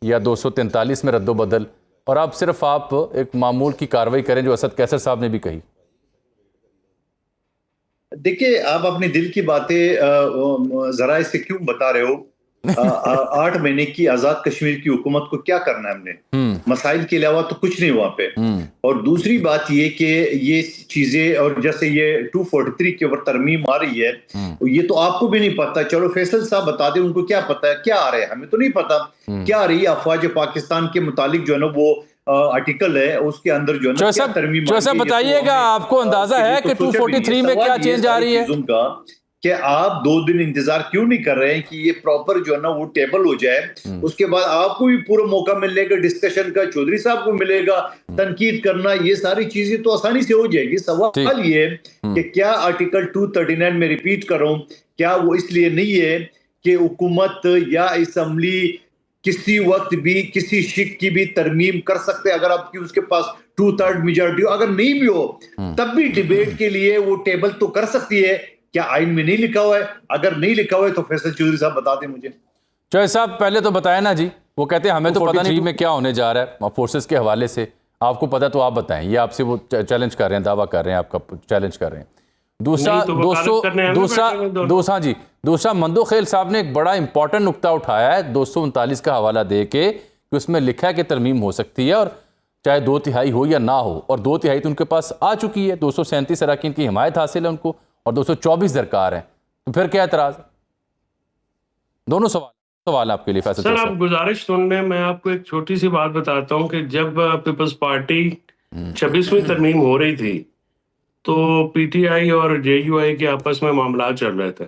या 243 में रद्दोबदल, और आप सिर्फ एक मामूल की कार्रवाई करें जो असद कैसर साहब ने भी कही? देखिए, आप अपने दिल की बातें जरा इससे क्यों बता रहे हो? 8 महीने की आजाद कश्मीर की हुकूमत को क्या करना है हमने? मसाइल के अलावा तो कुछ नहीं वहां पे। और दूसरी बात ये कि ये चीजें, और जैसे ये 243 के ऊपर तरमीम आ रही है, ये तो आपको भी नहीं पता। चलो फैसल साहब बता दें, उनको क्या पता है क्या आ रहा है, हमें तो नहीं पता क्या आ रही है। अफवाज पाकिस्तान के मुतालिक जो है ना वो आर्टिकल है, उसके अंदर जो है ना क्या तरमीम बताइएगा, आपको अंदाजा है कि 243 में क्या चेंज आ रही है? कि आप 2 दिन इंतजार क्यों नहीं कर रहे हैं कि ये प्रॉपर जो है ना वो टेबल हो जाए? उसके बाद आपको भी पूरा मौका मिलेगा डिस्कशन का, चौधरी साहब को मिलेगा तनकीद करना, ये सारी चीजें तो आसानी से हो जाएगी। सवाल ये कि क्या आर्टिकल 239 में रिपीट करूं, क्या वो इसलिए नहीं है कि हुकूमत या असम्बली किसी वक्त भी किसी शिक की भी तरमीम कर सकते, अगर आपकी उसके पास 2/3 मेजॉरिटी हो? अगर नहीं भी हो तब भी डिबेट के लिए वो टेबल तो कर सकती है। क्या आइन में नहीं लिखा हुआ है? अगर नहीं लिखा हुआ है तो फैसल चौधरी साहब बता दें मुझे। चौधरी साहब पहले तो बताएं ना जी, वो कहते हैं हमें तो पता नहीं में क्या होने जा रहा है फोर्सेस के हवाले से, आपको पता तो आप बताएं। ये आपसे वो चैलेंज कर रहे हैं, दावा कर रहे हैं, आपका चैलेंज कर रहे हैं। दूसरा मंदोखेल साहब ने एक बड़ा इंपॉर्टेंट नुक्ता उठाया है 239 का हवाला दे के, कि उसमें लिखा है कि तरमीम हो सकती है और चाहे 2/3 हो या ना हो, और 2/3 तो उनके पास आ चुकी है, 237 अरकान की हिमायत हासिल है उनको, और 224 दरकार है। तो फिर क्या एतराज? दोनों सवाल आपके लिए फैसल सर, आप गुजारिश सुन लें, मैं आपको एक छोटी सी बात बताता हूं कि जब पीपल्स पार्टी 26वीं तरमीम हो रही थी तो PTI और JUI के आपस में मामला चल रहे थे।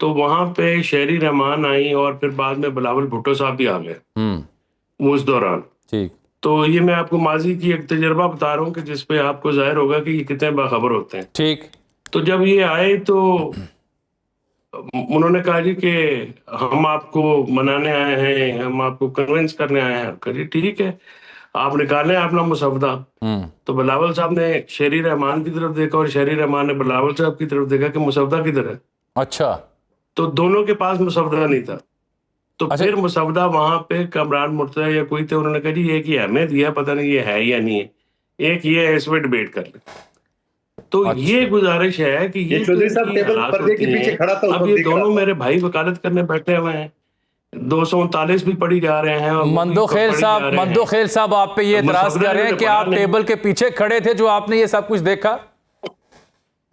तो वहां पे शहरी रहमान आई और फिर बाद में बिलावल भुट्टो साहब भी आ गए उस दौरान। ठीक, तो ये मैं आपको माजी की एक तजर्बा बता रहा हूँ कि जिसपे आपको जाहिर होगा कि ये कितने बाखबर होते हैं। ठीक, तो जब ये आए तो उन्होंने कहा जी कि हम आपको मनाने आए हैं, हम आपको कन्विंस करने आए हैं। कहिए ठीक है, आप निकालें अपना मुसवदा। तो बिलावल साहब ने शहरी रहमान की तरफ देखा और शहरी रहमान ने बिलावल साहब की तरफ देखा कि मुसवदा किधर है। अच्छा, तो दोनों के पास मुसवदा नहीं था। तो फिर मुसवदा वहां पे कमरान मुर्तजा या कोई थे, उन्होंने कहा जी एक ही अहमियत दिया, पता नहीं ये है या नहीं है, एक ये है, इसमें डिबेट कर ले। तो ये गुजारिश है कि ये चौधरी साहब टेबल पर्दे के पीछे खड़ा था, अब ये दोनों मेरे भाई वकालत करने बैठे हुए हैं, 239 भी पढ़ी जा रहे हैं। मंदोखेल साहब आप पे ये एतराज कर रहे हैं कि आप टेबल के पीछे खड़े थे जो आपने ये सब कुछ देखा?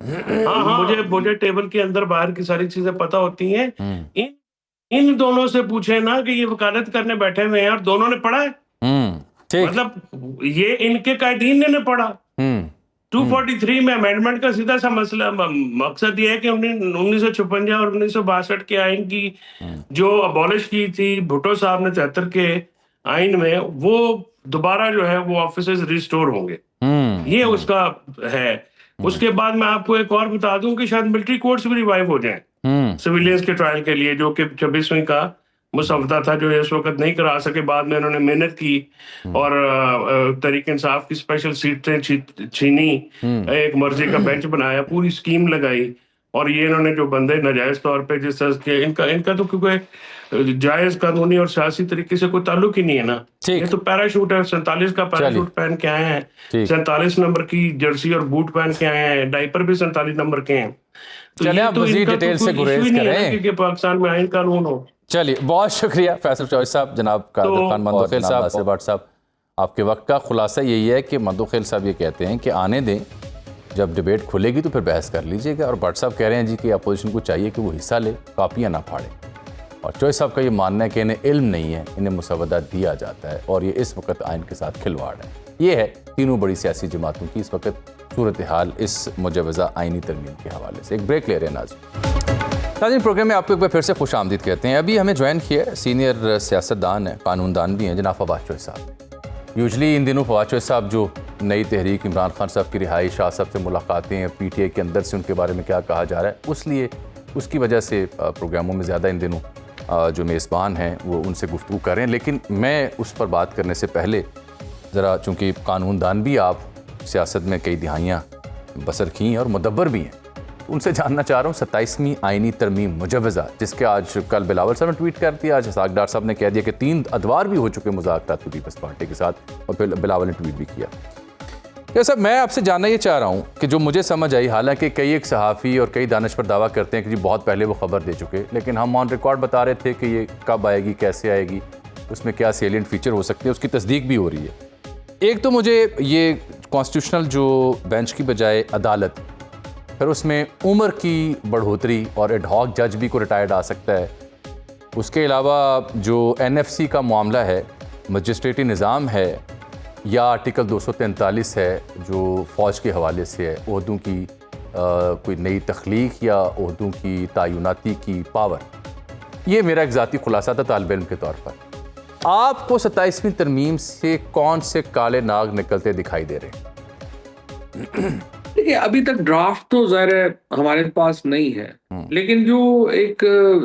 हाँ, मुझे टेबल के अंदर बाहर की सारी चीजें पता होती हैं। इन दोनों से पूछे ना कि ये वकालत करने बैठे हुए हैं और दोनों ने पढ़ा है। मतलब ये इनके कायदीन ने पढ़ा। 243 में अमेंडमेंट का सीधा सा मसला मकसद ये है कि 1956 और 1962 के आइन की जो अबॉलिश की थी भुट्टो साहब ने 73 के आइन में, वो दोबारा जो है वो ऑफिसेज रिस्टोर होंगे। ये उसका है। उसके बाद मैं आपको एक और बता दूं कि शायद मिलिट्री कोर्ट्स भी रिवाइव हो जाएं सिविलियंस के ट्रायल के लिए, जो कि 26वीं का मुसवदा था जो इस वक्त नहीं करा सके। बाद में उन्होंने मेहनत की और तहरीक इंसाफ की स्पेशल सीटें छीनी, एक मर्जी का बेंच बनाया, पूरी स्कीम लगाई और ये इन्होंने जो बंदे नाजायज तौर पे जिस तरह के इनका तो क्योंकि जायज कानूनी और सियासी तरीके से कोई ताल्लुक ही नहीं है ना। ये तो पैराशूट है, 47 का पैराशूट पहन के आए हैं, 47 नंबर की जर्सी और बूट पहन के आए हैं, डायपर भी 47 नंबर के हैं। तो चलिए आप मजीद डिटेल से गुरेज करें कि पाकिस्तान में आइन कानून हो। चलिए, बहुत शुक्रिया फैसल चौधरी साहब, जनाब कादर खान मंदोखेल साहब। आपके वक्त का खुलासा यही है कि मंदोखेल साहब ये कहते हैं कि आने दें, जब डिबेट खुलेगी तो फिर बहस कर लीजिएगा। और भट्ट साहब कह रहे हैं जी कि अपोजिशन को चाहिए कि वो हिस्सा ले, कापियाँ ना फाड़े। और चौधरी साहब का ये मानना है कि इन्हें इल्म नहीं है, इन्हें मुसवदा दिया जाता है और ये इस वक्त आइन के साथ खिलवाड़ है। ये है तीनों बड़ी सियासी जमातों की इस वक्त सूरत हाल इस मुजवज़ा आइनी तरमीम के हवाले से। एक ब्रेक ले रहे हैं नाज़रीन। प्रोग्राम में आपको एक बार फिर से खुश आमदीद कहते हैं। अभी हमें ज्वाइन किया सीनियर सियासतदान है, कानूनदान भी हैं, जनाब फवाद चौधरी साहब। यूजली इन दिनों फवाद चौधरी साहब जो नई तहरीक इमरान खान साहब की रिहाई, शाह साहब से मुलाकातें, PTI के अंदर से उनके बारे में क्या कहा जा रहा है, उसकी वजह से प्रोग्रामों में ज़्यादा इन दिनों जो मेज़बान हैं वो उनसे गुफ्तगू कर रहे हैं। लेकिन मैं उस पर बात करने से पहले ज़रा, चूँकि कानूनदान भी आप, सियासत में कई दिहाइयाँ बसर की हैं और मुदब्बर भी हैं, उनसे जानना चाह रहा हूँ 27वीं आइनी तरमीम मुजवज़ा, जिसके आज कल बिलावल साहब ने ट्वीट कर दिया, आज इसाक डार साहब ने कह दिया कि 3 अदवार भी हो चुके मुज़ाकरात पीपल्स पार्टी के साथ, और फिर बिलावल ने ट्वीट भी किया। क्या साहब, मैं आपसे जानना ये चाह रहा हूँ कि जो मुझे समझ आई, हालांकि कई एक सहाफ़ी और कई दानिश पर दावा करते हैं कि जी बहुत पहले वो खबर दे चुके, लेकिन हम ऑन रिकॉर्ड बता रहे थे कि ये कब आएगी, कैसे आएगी, उसमें क्या सेलिएंट फीचर हो सकते हैं, उसकी तस्दीक भी हो रही है। एक तो मुझे ये कॉन्स्टिट्यूशनल जो बेंच की बजाय अदालत, फिर उसमें उम्र की बढ़ोतरी और एडहॉक जज भी को रिटायर्ड आ सकता है। उसके अलावा जो NFC का मामला है, मजिस्ट्रेटी निज़ाम है, या आर्टिकल 243 है जो फ़ौज के हवाले से है, ओहदों की कोई नई तख्लीक या ओहदों की तयनाती की पावर। ये मेरा एक ज़ाती खुलासा था तालिब इल्म के तौर पर। आपको 27वीं तरमीम से कौन से काले नाग निकलते दिखाई दे रहे हैं? देखिए, अभी तक ड्राफ्ट तो ज़ाहिर हमारे पास नहीं है, लेकिन जो एक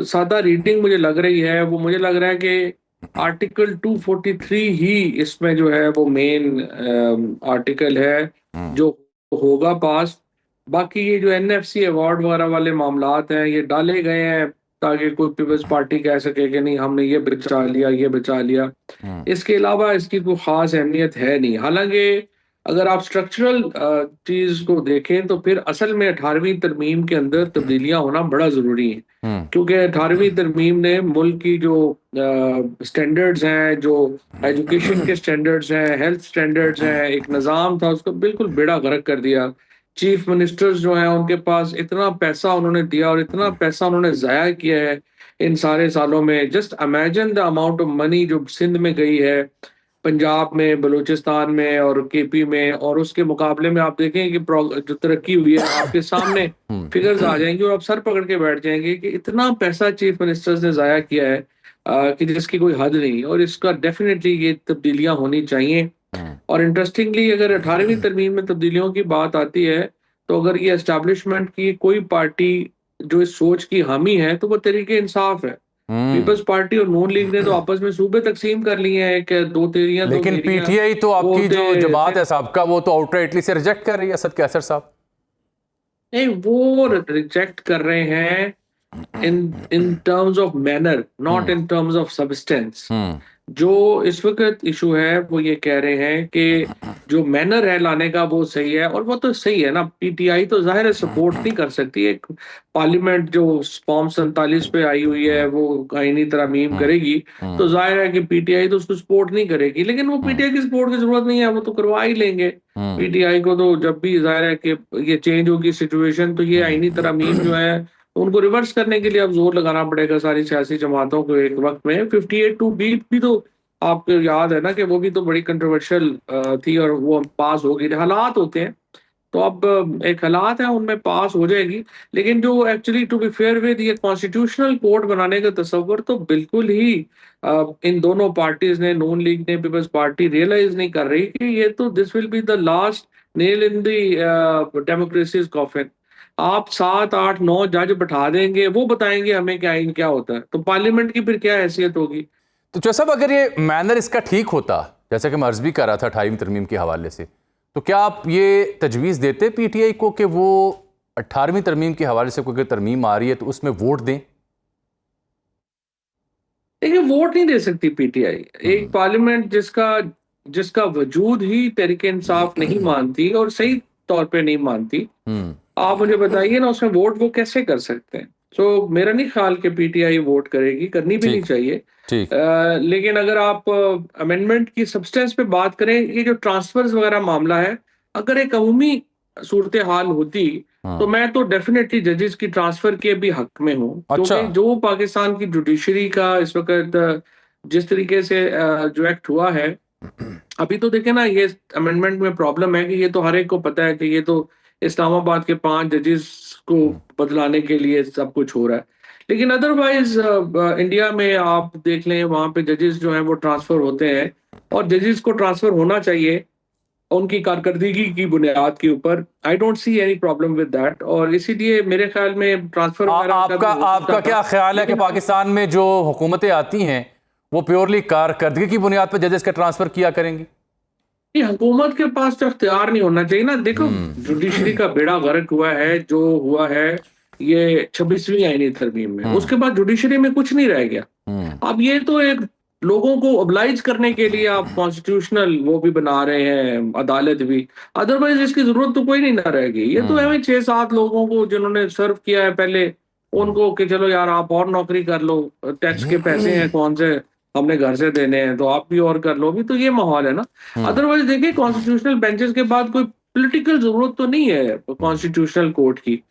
सादा रीडिंग मुझे लग रही है, वो मुझे लग रहा है कि आर्टिकल 243 ही इसमें जो है वो मेन आर्टिकल है जो होगा पास। बाकी ये जो NFC अवार्ड वगैरह वाले मामलात हैं, ये डाले गए हैं ताकि कोई पीपल्स पार्टी कह सके कि नहीं हमने ये बचा लिया, ये बचा लिया। इसके अलावा इसकी कोई ख़ास अहमियत है नहीं। हालांकि अगर आप स्ट्रक्चरल चीज़ को देखें तो फिर असल में 18वीं तरमीम के अंदर तब्दीलियां होना बड़ा ज़रूरी है, क्योंकि 18वीं तरमीम ने मुल्क की जो स्टैंडर्ड्स हैं, जो एजुकेशन के स्टैंडर्ड्स हैं, हेल्थ स्टैंडर्ड्स हैं, एक निज़ाम था उसका बिल्कुल बेड़ा गर्क कर दिया। चीफ मिनिस्टर्स जो हैं उनके पास इतना पैसा उन्होंने दिया और इतना पैसा उन्होंने ज़ाया किया है इन सारे सालों में। Just imagine the amount of money जो सिंध में गई है, पंजाब में, बलूचिस्तान में और KP में, और उसके मुकाबले में आप देखें कि जो तरक्की हुई है आपके सामने फिगर्स आ जाएंगे और आप सर पकड़ के बैठ जाएंगे कि इतना पैसा चीफ मिनिस्टर्स ने ज़ाया किया है कि जिसकी कोई हद नहीं। और इसका डेफिनेटली ये तब्दीलियां होनी चाहिए। और इंटरेस्टिंगली अगर 18वीं तरमीम में तब्दीलियों की बात आती है तो अगर ये एस्टैब्लिशमेंट की कोई पार्टी जो इस सोच की हामी है तो वो तरीके इंसाफ है। पीपल्स पार्टी और नून लीग ने तो आपस में सूबे तकसीम कर लिए हैं, एक 2 तेरियां, लेकिन PTI तो आपकी जो जमात है साहब का, वो तो आउटराइटली से रिजेक्ट कर रही है। असद कैसर साहब नहीं, वो रिजेक्ट कर रहे हैं in terms of manner, not in terms of substance. जो इस वक्त इशू है वो ये कह रहे हैं कि जो मैनर है लाने का वो सही है, और वो तो सही है ना। PTI तो जाहिर है सपोर्ट नहीं कर सकती। एक पार्लियामेंट जो फॉर्म 47 पे आई हुई है वो आईनी तरमीम करेगी, तो जाहिर है कि PTI तो उसको सपोर्ट नहीं करेगी। लेकिन वो PTI की सपोर्ट की जरूरत नहीं है, वो तो करवा ही लेंगे। PTI को तो जब भी जाहिर है कि ये चेंज होगी सिचुएशन, तो ये आईनी तरमीम जो है उनको रिवर्स करने के लिए अब जोर लगाना पड़ेगा सारी सियासी जमातों को एक वक्त में। 58(2)B भी तो आपको याद है ना कि वो भी तो बड़ी कंट्रोवर्शियल थी और वो पास हो गई। हालात होते हैं, तो अब एक हालात है उनमें पास हो जाएगी। लेकिन जो actually to be fair with ये कॉन्स्टिट्यूशनल कोड बनाने का तस्वर तो बिल्कुल ही इन दोनों पार्टीज ने, नून लीग ने, पीपल्स पार्टी रियलाइज नहीं कर रही कि ये तो this will be the last nail in the democracies coffin. आप 7, 8, 9 जज बैठा देंगे, वो बताएंगे हमें कि आइन क्या होता है, तो पार्लियामेंट की फिर क्या हैसियत होगी। तो चौधरी साहब, अगर ये मैनर इसका ठीक होता, जैसा कि मैं अर्ज भी कर रहा था 28वीं तरमीम के हवाले से, तो क्या आप ये तजवीज़ देते PTI को कि वो 18वीं तरमीम के हवाले से कोई तरमीम आ रही है तो उसमें वोट दें? देखिए, वोट नहीं दे सकती पीटीआई। एक पार्लियामेंट जिसका वजूद ही तहरीक इंसाफ नहीं मानती और सही तौर पे नहीं मानती, आप मुझे बताइए ना, उसमें वोट वो कैसे कर सकते हैं? तो मेरा नहीं ख्याल कि पीटीआई वोट करेगी, करनी भी नहीं चाहिए। लेकिन अगर आप अमेंडमेंट की सब्सटेंस पे बात करें, ये जो ट्रांसफर्स वगैरह मामला है, अगर एक अमूमी सूरत हाल होती तो मैं तो डेफिनेटली जजेस की ट्रांसफर के भी हक में हूँ। क्योंकि जो पाकिस्तान की जुडिशरी का इस वक्त जिस तरीके से जो एक्ट हुआ है, अभी तो देखे ना, ये अमेंडमेंट में प्रॉब्लम है कि ये तो हर एक को पता है कि ये तो इस्लामाबाद के 5 जजेस को बदलाने के लिए सब कुछ हो रहा है। लेकिन अदरवाइज इंडिया में आप देख लें, वहां पे जजेस जो हैं वो ट्रांसफर होते हैं, और जजेस को ट्रांसफर होना चाहिए उनकी कारकर्दगी की बुनियाद के ऊपर। I don't see any problem with that, और इसीलिए मेरे ख्याल में ट्रांसफर आपका क्या ख्याल है कि पाकिस्तान में जो हुकूमतें आती हैं वो प्योरली कारकर्दगी की बुनियाद पर जजेस का ट्रांसफर किया करेंगी? हुकूमत के पास तो इख्तियार नहीं होना चाहिए ना। देखो, जुडिशरी का बेड़ा गर्क हुआ है जो हुआ है ये 26वीं आईनी तरमीम में, उसके बाद जुडिशरी में कुछ नहीं रह गया। अब ये तो एक लोगों को ऑब्लाइज करने के लिए आप कॉन्स्टिट्यूशनल वो भी बना रहे हैं, अदालत भी, अदरवाइज इसकी जरूरत तो कोई नहीं ना रहेगी। ये तो हमें 6-7 लोगों को जिन्होंने सर्व किया है पहले, उनको कि चलो यार आप और नौकरी कर लो, टैक्स के पैसे हैं कौन से हमने घर से देने हैं, तो आप भी और कर लो। भी तो ये माहौल है ना। अदरवाइज देखिए, कॉन्स्टिट्यूशनल बेंचेस के बाद कोई पॉलिटिकल जरूरत तो नहीं है कॉन्स्टिट्यूशनल कोर्ट की।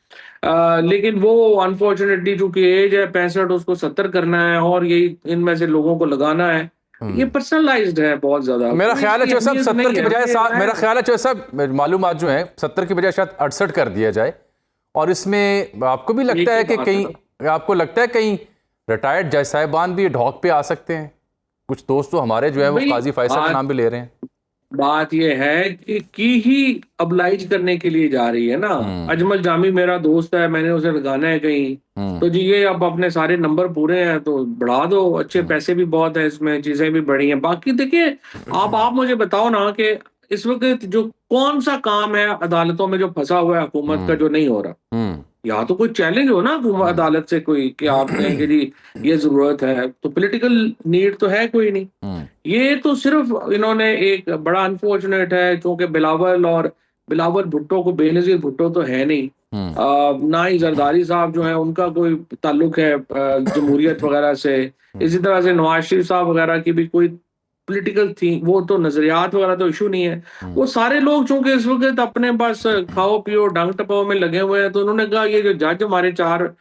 लेकिन वो अनफॉर्चुनेटली चूंकि एज है 65, उसको 70 करना है और यही इनमें से लोगों को लगाना है, ये पर्सनलाइज्ड है बहुत ज्यादा। मेरा ख्याल है जो सब 70 की बजाय मेरा ख्याल है जो सब मालूमात जो है 70 की बजाय शायद 68 कर दिया जाए। और इसमें आपको भी लगता है कि कहीं रिटायर्ड जज साहिबान भी ढौक पे आ सकते हैं? कुछ दोस्त तो हमारे जो है वो काजी फैसल का नाम भी ले रहे हैं। बात यह है कि ही अब्लाइज करने के लिए जा रही है ना। अजमल जामी मेरा दोस्त है, मैंने उसे लगाना है कहीं, तो जी ये अब अपने सारे नंबर पूरे हैं तो बढ़ा दो, अच्छे पैसे भी बहुत है इसमें, चीजें भी बड़ी हैं। बाकी देखिए, आप मुझे बताओ ना कि इस वक्त जो कौन सा काम है अदालतों में जो फंसा हुआ है हुकूमत का, जो नहीं हो रहा? यहाँ तो कोई चैलेंज हो ना अदालत से, कोई कि आप कहें कि जी ये जरूरत है, तो पॉलिटिकल नीड तो है कोई नहीं। ये तो सिर्फ इन्होंने एक बड़ा अनफॉर्चुनेट है क्योंकि बिलावल भुट्टो को, बेनजीर भुट्टो तो है नहीं, ना ही जरदारी साहब जो है उनका कोई ताल्लुक है जमहूरियत वगैरह से। इसी तरह से नवाज शरीफ साहब वगैरह की भी कोई पॉलिटिकल थी, वो तो नजरियात वगैरह तो इशू नहीं है। वो सारे लोग चूंकि इस वक्त अपने बस खाओ पियो ढंग टपाओ में लगे हुए हैं, तो उन्होंने कहा ये जो जज हमारे 4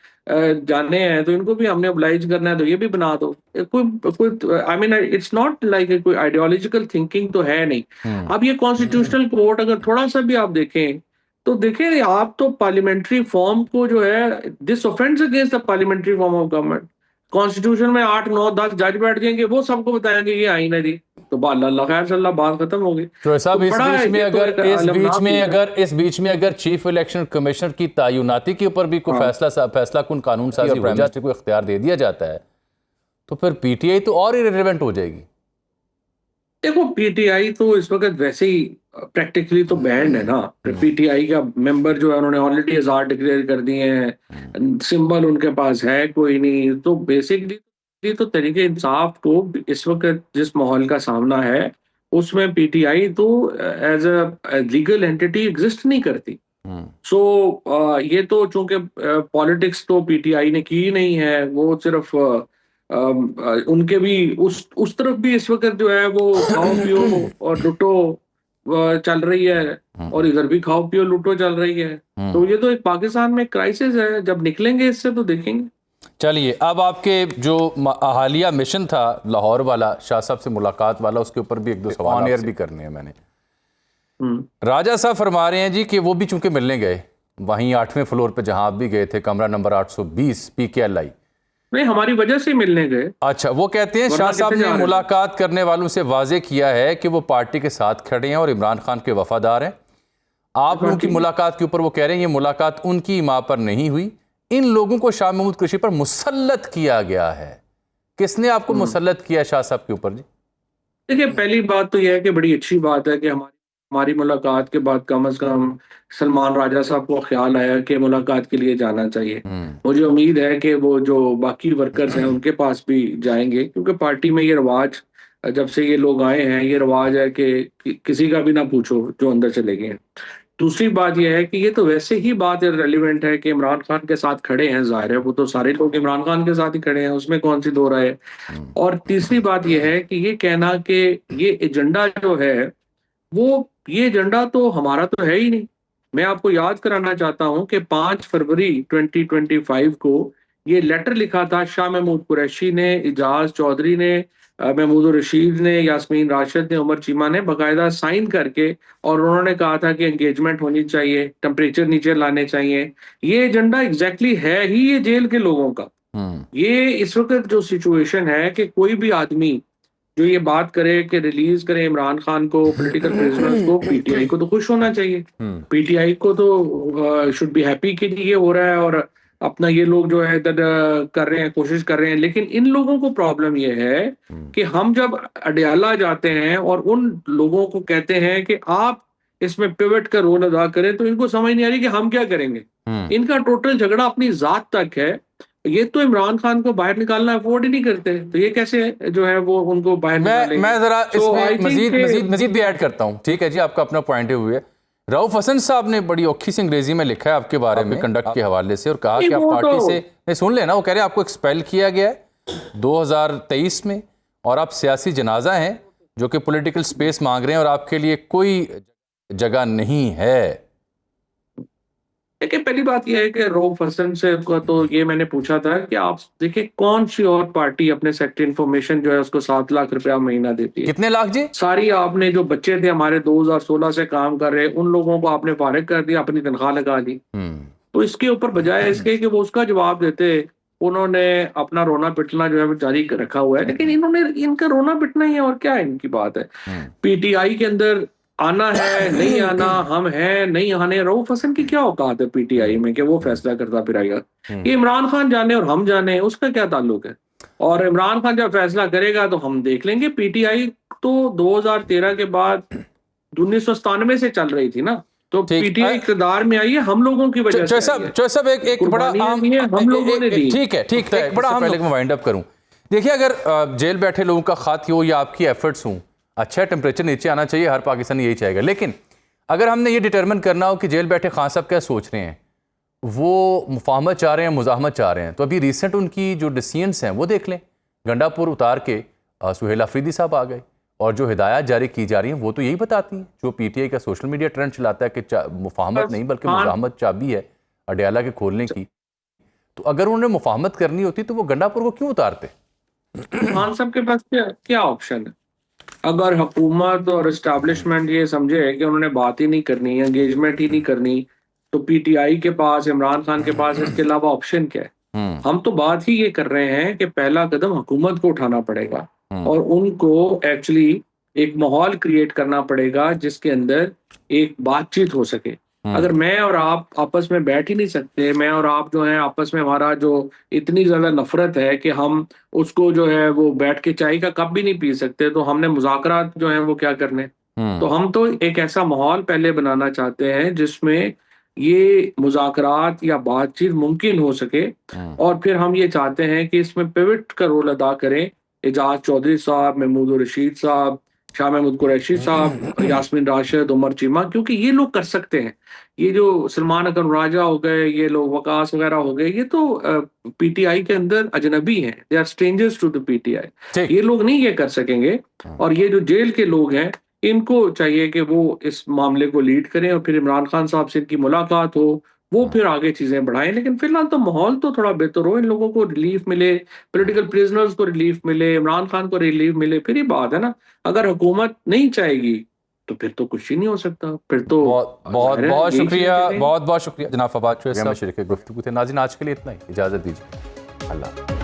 जाने हैं तो इनको भी हमने ऑब्लाइज करना है, तो ये भी बना दो। कोई I mean it's not like कोई आइडियोलॉजिकल थिंकिंग तो है नहीं। अब ये कॉन्स्टिट्यूशनल कोर्ट अगर थोड़ा सा भी आप देखें तो देखिए, आप तो पार्लियामेंट्री फॉर्म को जो है, this offends against the parliamentary form of government. Constitution में 8, 9, 10 जज बैठ जाएंगे, वो सबको बताएंगे ये आईन है जी, तो अल्लाह खैर सल्लाह, बात खत्म होगी। तो साहब इस बीच में अगर चीफ इलेक्शन कमिश्नर की तैनाती के ऊपर भी कोई फैसला कुन कानून साजी प्राइम मिनिस्टर को इख्तियार दे दिया जाता है तो फिर पीटीआई तो और इररिलेवेंट हो जाएगी। देखो, पीटीआई तो इस वक्त वैसे ही प्रैक्टिकली तो बैंड है ना। पीटीआई का मेंबर जो है उन्होंने ऑलरेडी आजाद डिक्लेयर कर दिए हैं, सिंबल उनके पास है कोई नहीं। तो बेसिकली तो तरीके इंसाफ को इस वक्त जिस माहौल का सामना है उसमें पीटीआई तो as a legal entity exist नहीं करती। सो ये तो चूंकि पॉलिटिक्स तो पीटीआई ने की नहीं है, वो सिर्फ उनके भी उस तरफ भी इस वक्त जो है वो खाओ पियो और लुटो चल रही है, और इधर भी खाओ पियो लुटो चल रही है। तो ये तो एक पाकिस्तान में क्राइसिस है, जब निकलेंगे इससे तो देखेंगे। चलिए, अब आपके जो हालिया मिशन था लाहौर वाला, शाह साहब से मुलाकात वाला, उसके ऊपर भी 1-2 सवाल ऑन एयर भी करने हैं मैंने। राजा साहब फरमा रहे हैं जी कि वो भी चूंकि मिलने गए वहीं 8वें फ्लोर पे जहां आप भी गए थे, कमरा नंबर 820 PKLI, नहीं हमारी वजह से मिलने गए। अच्छा, वो कहते हैं शाह साहब ने मुलाकात करने वालों से वाजे किया है कि वो पार्टी के साथ खड़े हैं और इमरान खान के वफादार हैं। आप लोगों की मुलाकात के ऊपर वो कह रहे हैं ये मुलाकात उनकी मां पर नहीं हुई, इन लोगों को शाह महमूद कुरैशी पर मुसल्लत किया गया है। किसने आपको मुसल्लत किया शाह साहब के ऊपर जी? देखिए, पहली बात तो यह है कि बड़ी अच्छी बात है कि हमारी हमारी मुलाकात के बाद कम से कम सलमान राजा साहब को ख्याल आया कि मुलाकात के लिए जाना चाहिए। मुझे उम्मीद है कि वो जो बाकी वर्कर्स हैं उनके पास भी जाएंगे, क्योंकि पार्टी में ये रिवाज जब से ये लोग आए हैं, ये रिवाज है कि किसी का भी ना पूछो जो अंदर चले गए हैं। दूसरी बात यह है कि ये तो वैसे ही बात रेलिवेंट है कि इमरान खान के साथ खड़े हैं, जाहिर है वो तो सारे लोग इमरान खान के साथ ही खड़े हैं, उसमें कौन सी दो राय है। और तीसरी बात यह है कि ये कहना कि ये एजेंडा जो है वो, ये एजेंडा तो हमारा तो है ही नहीं। मैं आपको याद कराना चाहता हूं कि 5 फरवरी 2025 को ये लेटर लिखा था शाह महमूद कुरैशी ने, इजाज चौधरी ने, महमूद रशीद ने, यास्मीन राशिद ने, उमर चीमा ने बकायदा साइन करके, और उन्होंने कहा था कि एंगेजमेंट होनी चाहिए, टेम्परेचर नीचे लाने चाहिए। ये एजेंडा एग्जैक्टली है ही ये जेल के लोगों का। ये इस वक्त जो सिचुएशन है कि कोई भी आदमी जो ये बात करे कि रिलीज करे इमरान खान को, पॉलिटिकल प्रिजनर्स को, पीटीआई को तो खुश होना चाहिए। पीटीआई को तो शुड बी हैप्पी कि ये हो रहा है और अपना ये लोग जो है इधर कर रहे हैं, कोशिश कर रहे हैं। लेकिन इन लोगों को प्रॉब्लम ये है कि हम जब अडयाला जाते हैं और उन लोगों को कहते हैं कि आप इसमें पिवट का रोल अदा करें, तो इनको समझ नहीं आ रही कि हम क्या करेंगे। इनका टोटल झगड़ा अपनी जात तक है। ये तो इमरान खान को बाहर निकालना अफोर्ड ही नहीं करते, तो ये कैसे जो है वो उनको बाहर निकालेंगे। मैं जरा इसमें मजीद भी ऐड करता हूँ। ठीक है जी, आपका अपना पॉइंट ऑफ व्यू है। रऊफ हसन साहब ने बड़ी औखी सी अंग्रेजी में लिखा है आपके बारे में कंडक्ट के हवाले से, और कहा कि आप पार्टी से, नहीं सुन लेना, वो कह रहे हैं आपको एक्सपेल किया गया है 2023 में और आप सियासी जनाजा हैं जो कि पॉलिटिकल स्पेस मांग रहे हैं और आपके लिए कोई जगह नहीं है। देखिए, पहली बात यह है कि रऊफ हसन से को तो ये मैंने पूछा था कि आप देखिए कौन सी और पार्टी अपने सेक्टर इन्फॉर्मेशन जो है उसको 7 लाख रुपया महीना देती है। कितने लाख जी? सारी आपने जो बच्चे थे हमारे 2016 से काम कर रहे, उन लोगों को आपने फारिग कर दिया, अपनी तनख्वाह लगा दी। तो इसके ऊपर बजाय इसके कि वो उसका जवाब देते, उन्होंने अपना रोना पिटना जो है जारी रखा हुआ है। लेकिन इन्होंने, इनका रोना पिटना ही है और क्या है इनकी बात है। पीटीआई के अंदर आना है नहीं आना, हम हैं नहीं आने, रऊफ हसन की क्या औकात है पीटीआई में कि वो फैसला करता फिरेगा। ये इमरान खान जाने और हम जाने, उसका क्या ताल्लुक है। और इमरान खान जब फैसला करेगा तो हम देख लेंगे। पीटीआई तो 2013 के बाद 1997 से चल रही थी ना, तो पीटीआई इक़्तिदार में आई है हम लोगों की वजह से। सब एक बड़ा हम लोगों ने दी। ठीक है, एक बड़ा पहले मैं वाइंड अप करूं। देखिए, अगर जेल बैठे लोगों का खत हो या आपकी एफर्ट्स हों, अच्छा टेम्परेचर नीचे आना चाहिए, हर पाकिस्तानी यही चाहेगा। लेकिन अगर हमने ये डिटरमिन करना हो कि जेल बैठे खान साहब क्या सोच रहे हैं, वो मुफाहमत चाह रहे हैं, मुजाहमत चाह रहे हैं, तो अभी रिसेंट उनकी जो डिसीजंस हैं वो देख लें। गंडापुर उतार के सुहेल अफरीदी साहब आ गए, और जो हिदायत जारी की जा रही हैं वो तो यही बताती हैं। जो पीटीआई का सोशल मीडिया ट्रेंड चलाता है कि मुफाहमत नहीं बल्कि मुजाहमत चाबी है अडयाला के खोलने की, तो अगर उन्होंने मुफाहमत करनी होती तो वो गंडापुर को क्यों उतारते? खान साहब के पास क्या ऑप्शन है? अगर हुकूमत और एस्टैब्लिशमेंट ये समझे कि उन्होंने बात ही नहीं करनी, एंगेजमेंट ही नहीं करनी, तो पीटीआई के पास, इमरान खान के पास इसके अलावा ऑप्शन क्या है? हम तो बात ही ये कर रहे हैं कि पहला कदम हुकूमत को उठाना पड़ेगा और उनको एक्चुअली एक माहौल क्रिएट करना पड़ेगा जिसके अंदर एक बातचीत हो सके। अगर मैं और आप आपस में बैठ ही नहीं सकते, मैं और आप जो है आपस में, हमारा जो इतनी ज्यादा नफरत है कि हम उसको जो है वो बैठ के चाय का कप भी नहीं पी सकते, तो हमने मुज़ाकरात जो है वो क्या करने। तो हम तो एक ऐसा माहौल पहले बनाना चाहते हैं जिसमें ये मुज़ाकरात या बातचीत मुमकिन हो सके, और फिर हम ये चाहते हैं कि इसमें पिवट का रोल अदा करें इजाज चौधरी साहब, महमूद रशीद साहब, शाह महमूद कुरैशी साहब, यास्मीन राशिद, उमर चीमा, क्योंकि ये लोग कर सकते हैं। ये जो सलमान अकरम राजा हो गए, ये लोग वकास वगैरह हो गए, ये तो पीटीआई के अंदर अजनबी हैं, they are strangers to the PTI. ये लोग नहीं ये कर सकेंगे। और ये जो जेल के लोग हैं, इनको चाहिए कि वो इस मामले को लीड करें और फिर इमरान खान साहब से इनकी मुलाकात हो, वो फिर आगे चीजें बढ़ाएं। लेकिन फिलहाल तो माहौल तो थोड़ा बेहतर हो, इन लोगों को रिलीफ मिले, पॉलिटिकल प्रिजनर्स को रिलीफ मिले, इमरान खान को रिलीफ मिले, फिर ही बात है ना। अगर हुकूमत नहीं चाहेगी तो फिर तो कुछ ही नहीं हो सकता। फिर तो बहुत शुक्रिया जनाब फवाद चौधरी साहब, शरीक गुफ्तगू थे। नाज़रीन, आज के लिए इतना ही, इजाजत दीजिए। अल्लाह।